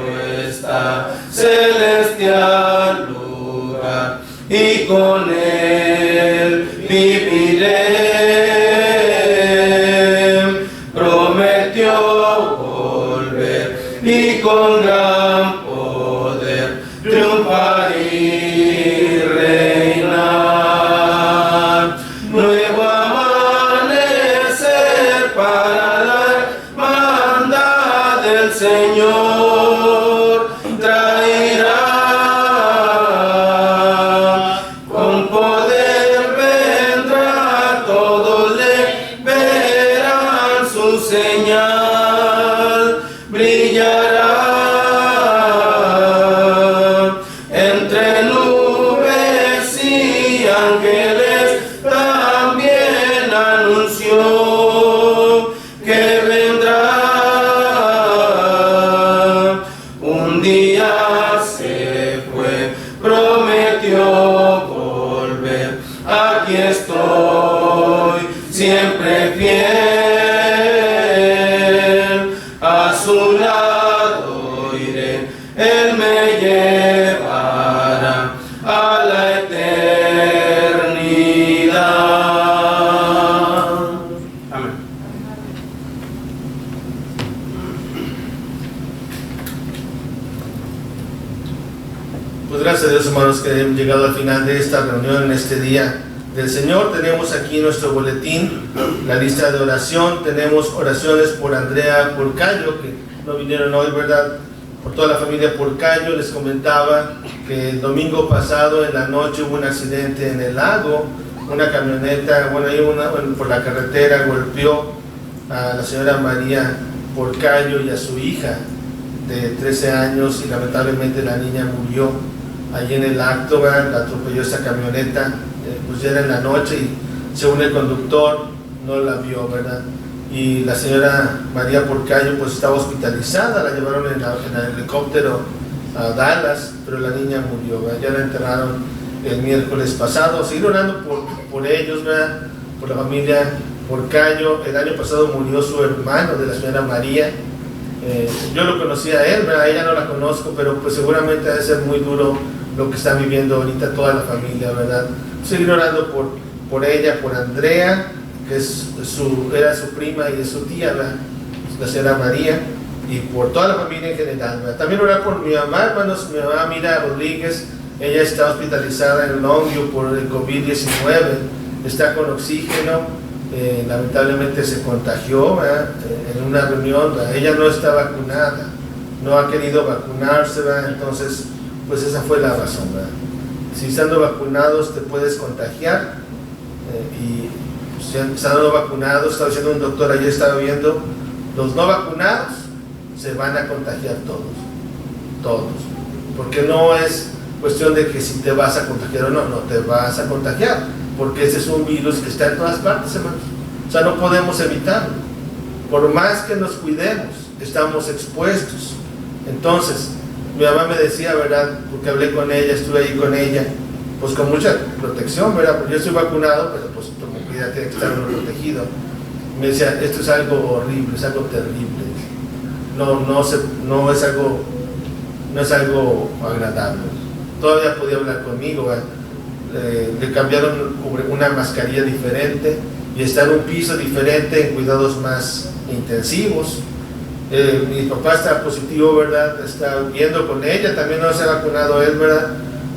esta celestial lugar, y con Él viviré. Prometió volver y con gran poder triunfar y reinar. Nuevo amanecer para la hermandad del Señor traerá. Con poder vendrá, todos le verán, su señal brillará. Entre nubes y ángeles también anunció que vendrá. Un día se fue, prometió volver. Aquí estoy, siempre fiel. A su lado iré, Él me llevará a la eternidad. Amén. Pues gracias a Dios, hermanos, que hemos llegado al final de esta reunión en este día del Señor. Tenemos aquí nuestro boletín, la lista de oración. Tenemos oraciones por Andrea Porcayo, que no vinieron hoy, ¿verdad? Por toda la familia Porcayo. Les comentaba que el domingo pasado en la noche hubo un accidente en el lago. Una camioneta, por la carretera golpeó a la señora María Porcayo y a su hija de 13 años, y lamentablemente la niña murió allí en el acto, ¿verdad? La atropelló esa camioneta, pues ya era en la noche, y según el conductor no la vio, ¿verdad? Y la señora María Porcayo pues estaba hospitalizada, la llevaron en el helicóptero a Dallas, pero la niña murió, ¿verdad? Ya la enterraron el miércoles pasado. Seguir orando por ellos, ¿verdad? Por la familia Porcayo. El año pasado murió su hermano de la señora María. Yo lo conocía a él, ¿verdad? Ella no la conozco, pero pues seguramente ha de ser muy duro lo que está viviendo ahorita toda la familia, ¿verdad? Seguir orando por ella, por Andrea, que era su prima y es su tía, ¿verdad? La señora María, y por toda la familia en general, ¿verdad? También orar por mi mamá, hermanos. Mi mamá Mira Rodríguez, ella está hospitalizada en Longview por el COVID-19, está con oxígeno. Lamentablemente se contagió, ¿verdad? En una reunión, ¿verdad? Ella no está vacunada, no ha querido vacunarse, ¿verdad? Entonces pues esa fue la razón, ¿verdad? Si estando vacunados te puedes contagiar, y si estando vacunados, estaba diciendo un doctor ayer, estaba viendo, los no vacunados se van a contagiar todos, porque no es cuestión de que si te vas a contagiar o no, no te vas a contagiar, porque ese es un virus que está en todas partes, hermanos. O sea, no podemos evitarlo. Por más que nos cuidemos, estamos expuestos. Entonces, mi mamá me decía, ¿verdad? Porque hablé con ella, estuve ahí con ella, pues con mucha protección, ¿verdad? Porque yo estoy vacunado, pero pues como cuida tiene que estar uno protegido. Me decía, esto es algo horrible, es algo terrible. No es algo agradable. Todavía podía hablar conmigo, ¿verdad? Le cambiaron una mascarilla diferente y está en un piso diferente, en cuidados más intensivos. Mi papá está positivo, ¿verdad? Está viendo con ella, también no se ha vacunado él, ¿verdad?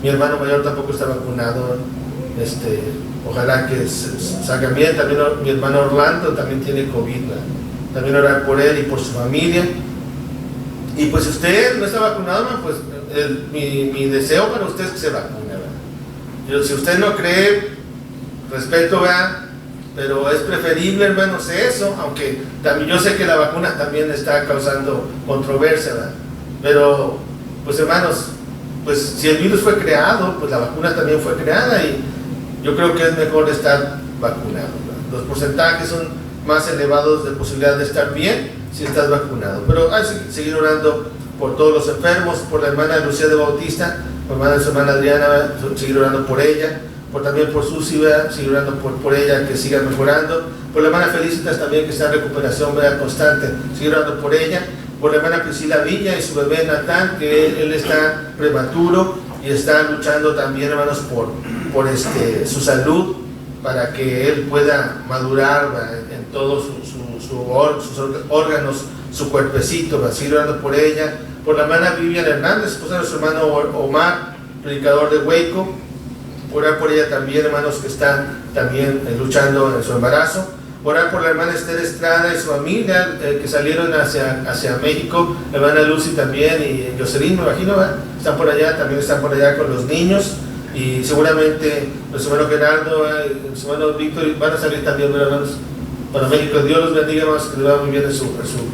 Mi hermano mayor tampoco está vacunado. Ojalá que salga bien. También mi hermano Orlando también tiene COVID, ¿verdad? También orar por él y por su familia. Y pues si usted no está vacunado, pues mi deseo para usted es que se vacune, ¿verdad? Si usted no cree, respeto, ¿verdad? Pero es preferible, hermanos, eso, aunque también yo sé que la vacuna también está causando controversia, ¿verdad? Pero, pues hermanos, pues si el virus fue creado, pues la vacuna también fue creada, y yo creo que es mejor estar vacunado, ¿verdad? Los porcentajes son más elevados de posibilidad de estar bien si estás vacunado. Pero hay que seguir orando por todos los enfermos, por la hermana Lucía de Bautista, por su hermana Adriana, seguir orando por ella, también por Susi, ¿verdad? Sigue orando por ella, que siga mejorando. Por la hermana Felicitas también, que está en recuperación, ¿verdad? Constante, sigue orando por ella. Por la hermana Priscila Villa y su bebé Natán, que él está prematuro y está luchando también, hermanos, por su salud, para que él pueda madurar, ¿verdad? En todos sus órganos, su cuerpecito, ¿verdad? Sigue orando por ella. Por la hermana Vivian Hernández, esposa de nuestro hermano Omar, predicador de Hueco. Orar por ella también, hermanos, que están también luchando en su embarazo. Orar por la hermana Esther Estrada y su familia, que salieron hacia México. La hermana Lucy también y Jocelyn, me imagino, ¿verdad? Están por allá, también están por allá con los niños. Y seguramente nuestro hermano Gerardo y nuestro hermano Víctor van a salir también, hermanos, para México. Dios los bendiga, hermanos, que les va muy bien en su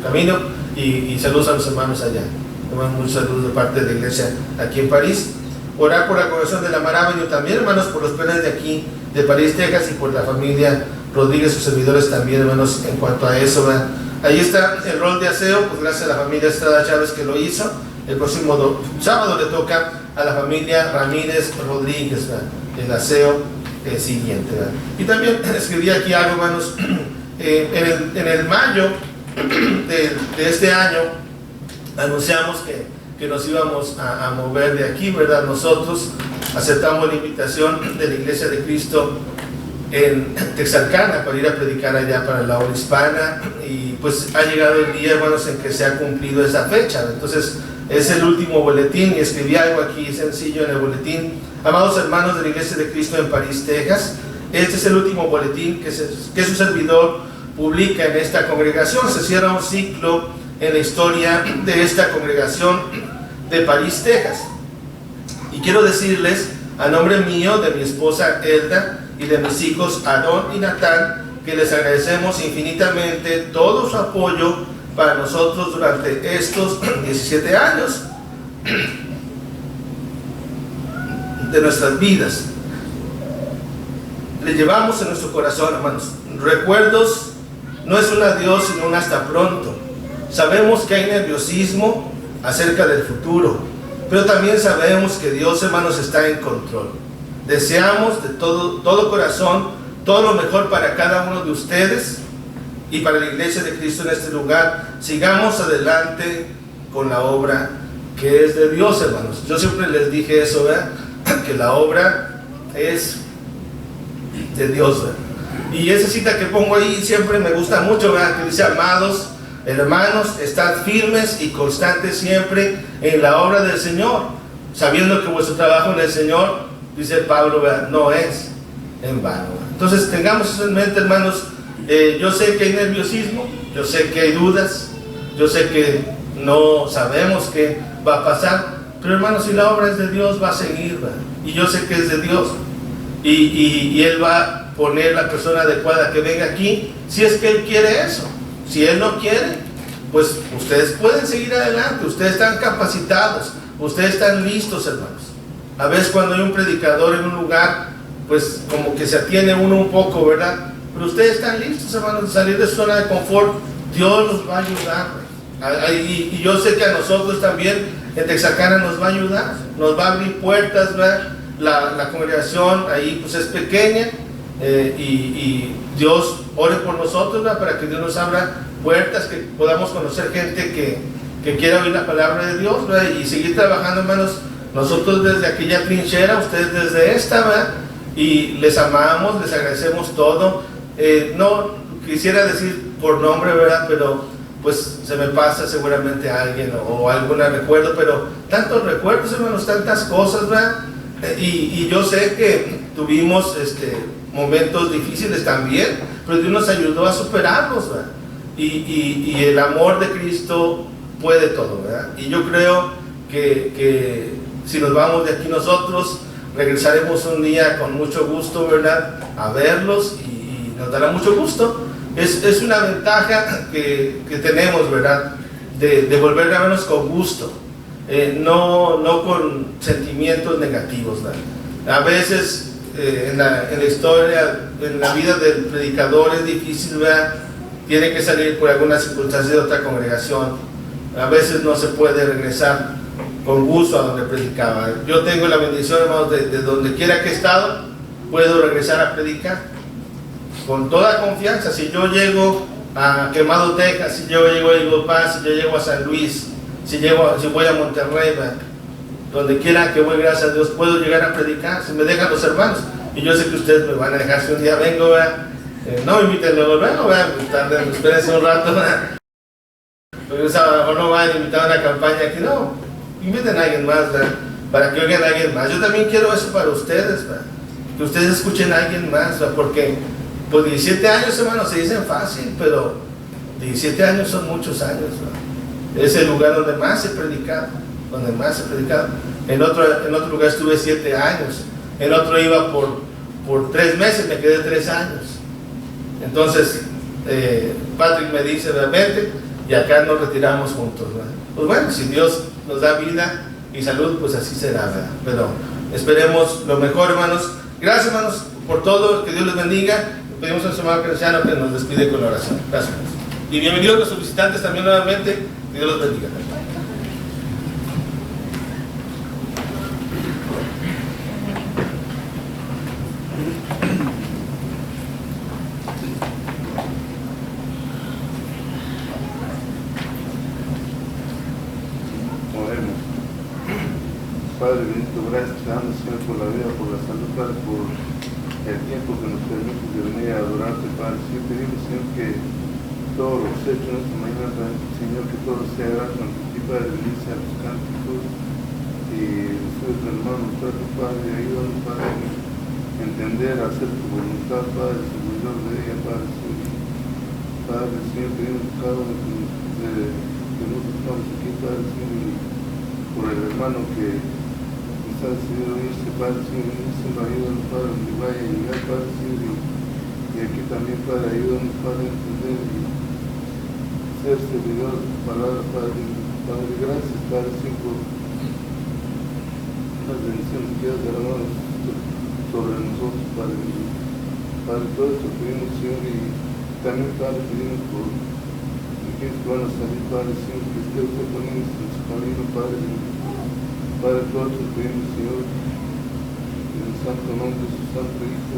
camino. Y saludos a los hermanos allá. Hermanos, muchos saludos de parte de la iglesia aquí en París. Orar por la congregación de la Mar Avenue también, hermanos, por los planes de aquí, de París, Texas, y por la familia Rodríguez, sus servidores también, hermanos, en cuanto a eso, ¿verdad? Ahí está el rol de aseo, pues gracias a la familia Estrada Chávez que lo hizo. El próximo sábado le toca a la familia Ramírez Rodríguez, ¿verdad? El aseo siguiente, ¿verdad? Y también escribí aquí algo, hermanos, en el mayo de este año anunciamos que nos íbamos a mover de aquí, ¿verdad? Nosotros aceptamos la invitación de la Iglesia de Cristo en Texarkana para ir a predicar allá para la obra hispana, y pues ha llegado el día, hermanos, en que se ha cumplido esa fecha. Entonces es el último boletín, y escribí algo aquí sencillo en el boletín: amados hermanos de la Iglesia de Cristo en París, Texas, este es el último boletín que su servidor publica en esta congregación. Se cierra un ciclo en la historia de esta congregación de París, Texas, y quiero decirles, a nombre mío, de mi esposa Elda y de mis hijos Aarón y Natán, que les agradecemos infinitamente todo su apoyo para nosotros durante estos 17 años de nuestras vidas. Le llevamos en nuestro corazón, hermanos, recuerdos. No es un adiós, sino un hasta pronto. Sabemos que hay nerviosismo acerca del futuro, pero también sabemos que Dios, hermanos, está en control. Deseamos de todo corazón todo lo mejor para cada uno de ustedes y para la Iglesia de Cristo en este lugar. Sigamos adelante con la obra que es de Dios, hermanos. Yo siempre les dije eso, ¿verdad? Que la obra es de Dios, ¿verdad? Y esa cita que pongo ahí siempre me gusta mucho, ¿verdad? Que dice: amados hermanos, estad firmes y constantes siempre en la obra del Señor, sabiendo que vuestro trabajo en el Señor, dice Pablo, ¿verdad?, no es en vano. Entonces tengamos eso en mente, hermanos. Yo sé que hay nerviosismo, yo sé que hay dudas, yo sé que no sabemos qué va a pasar, pero, hermanos, si la obra es de Dios, va a seguir, ¿verdad? Y yo sé que es de Dios, y Él va a poner la persona adecuada que venga aquí, si es que Él quiere eso. Si Él no quiere, pues ustedes pueden seguir adelante, ustedes están capacitados, ustedes están listos, hermanos. A veces cuando hay un predicador en un lugar, pues como que se atiene uno un poco, ¿verdad? Pero ustedes están listos, hermanos, de salir de su zona de confort. Dios los va a ayudar. Y yo sé que a nosotros también en Texarkana nos va a ayudar, nos va a abrir puertas, ¿verdad? La congregación ahí pues es pequeña, y Dios ore por nosotros, ¿verdad?, para que Dios nos abra puertas, que podamos conocer gente que quiera oír la palabra de Dios, ¿verdad?, y seguir trabajando, hermanos. Nosotros desde aquella trinchera, ustedes desde esta, ¿verdad?, y les amamos, les agradecemos todo. No quisiera decir por nombre, ¿verdad?, pero pues se me pasa seguramente a alguien o algún recuerdo, pero tantos recuerdos, hermanos, tantas cosas, ¿verdad? Y yo sé que tuvimos momentos difíciles también, pero Dios nos ayudó a superarlos, ¿verdad? Y el amor de Cristo puede todo, ¿verdad? Y yo creo que si nos vamos de aquí nosotros, regresaremos un día con mucho gusto, ¿verdad?, a verlos, y nos dará mucho gusto. Es una ventaja que tenemos, ¿verdad?, de volver a vernos con gusto, no con sentimientos negativos, ¿verdad? A veces en la historia, en la vida del predicador es difícil, ¿verdad? Tiene que salir por alguna circunstancia de otra congregación. A veces no se puede regresar con gusto a donde predicaba. Yo tengo la bendición, hermanos, de donde quiera que he estado, puedo regresar a predicar con toda confianza. Si yo llego a Quemado, Texas, si yo llego a Eagle Pass, si yo llego a San Luis, si voy a Monterrey, ¿verdad? Donde quiera que voy, gracias a Dios, puedo llegar a predicar, si me dejan los hermanos. Y yo sé que ustedes me van a dejar, si un día vengo, ¿verdad? No me inviten luego, ¿verdad? Espérense un rato, ¿verdad? Porque a lo mejor no van a invitar a una campaña aquí, no, inviten a alguien más, ¿verdad? Para que oigan a alguien más. Yo también quiero eso para ustedes, ¿verdad? Que ustedes escuchen a alguien más, ¿verdad? Porque pues 17 años, hermanos, se dicen fácil, pero 17 años son muchos años, ¿verdad? Es el lugar donde más he predicado, En otro lugar estuve 7 años, en otro iba por 3 meses, me quedé 3 años. Entonces, Patrick me dice, realmente, y acá nos retiramos juntos, ¿verdad? Pues bueno, si Dios nos da vida y salud, pues así será, ¿verdad? Pero esperemos lo mejor, hermanos. Gracias, hermanos, por todo, que Dios les bendiga. Pedimos a nuestro hermano Cristiano que nos despide con la oración. Gracias. Y bienvenidos a nuestros visitantes también nuevamente. Que Dios los bendiga. Oremos. Padre bendito, gracias te damos, Señor, por la vida, por la salud, Padre, por el tiempo que nos permite de venir a adorarte, Padre. Señor, pedimos, Señor, que todo lo que se ha hecho en esta mañana, Señor, que todo sea grato ante ti, Padre, bendice a los cánticos y después del hermano, Padre, ayúdanos, Padre, a entender, a hacer tu voluntad, Padre, servidor de ella, Padre, Señor. Padre, Señor, pedimos cada uno que nosotros estamos aquí, Padre, Señor, por el hermano que está decidido irse, Padre, Señor, ayúdanos, Padre, donde vaya a llegar, Padre, Señor, y aquí también, Padre, ayúdanos, Padre, a entender y ser servidor de tu palabra, Padre. Padre, gracias, Padre, Señor, por las bendiciones que has derramado sobre nosotros, Padre. Padre, todo esto pedimos, Señor, y también, Padre, pedimos por aquellos que van a salir, Padre, Señor, que esté usted poniendo en su camino, Padre. Padre, todo esto pedimos, Señor, en el santo nombre de su santo Hijo,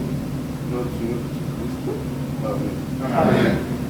nuestro Señor Jesucristo. Amén. Amén.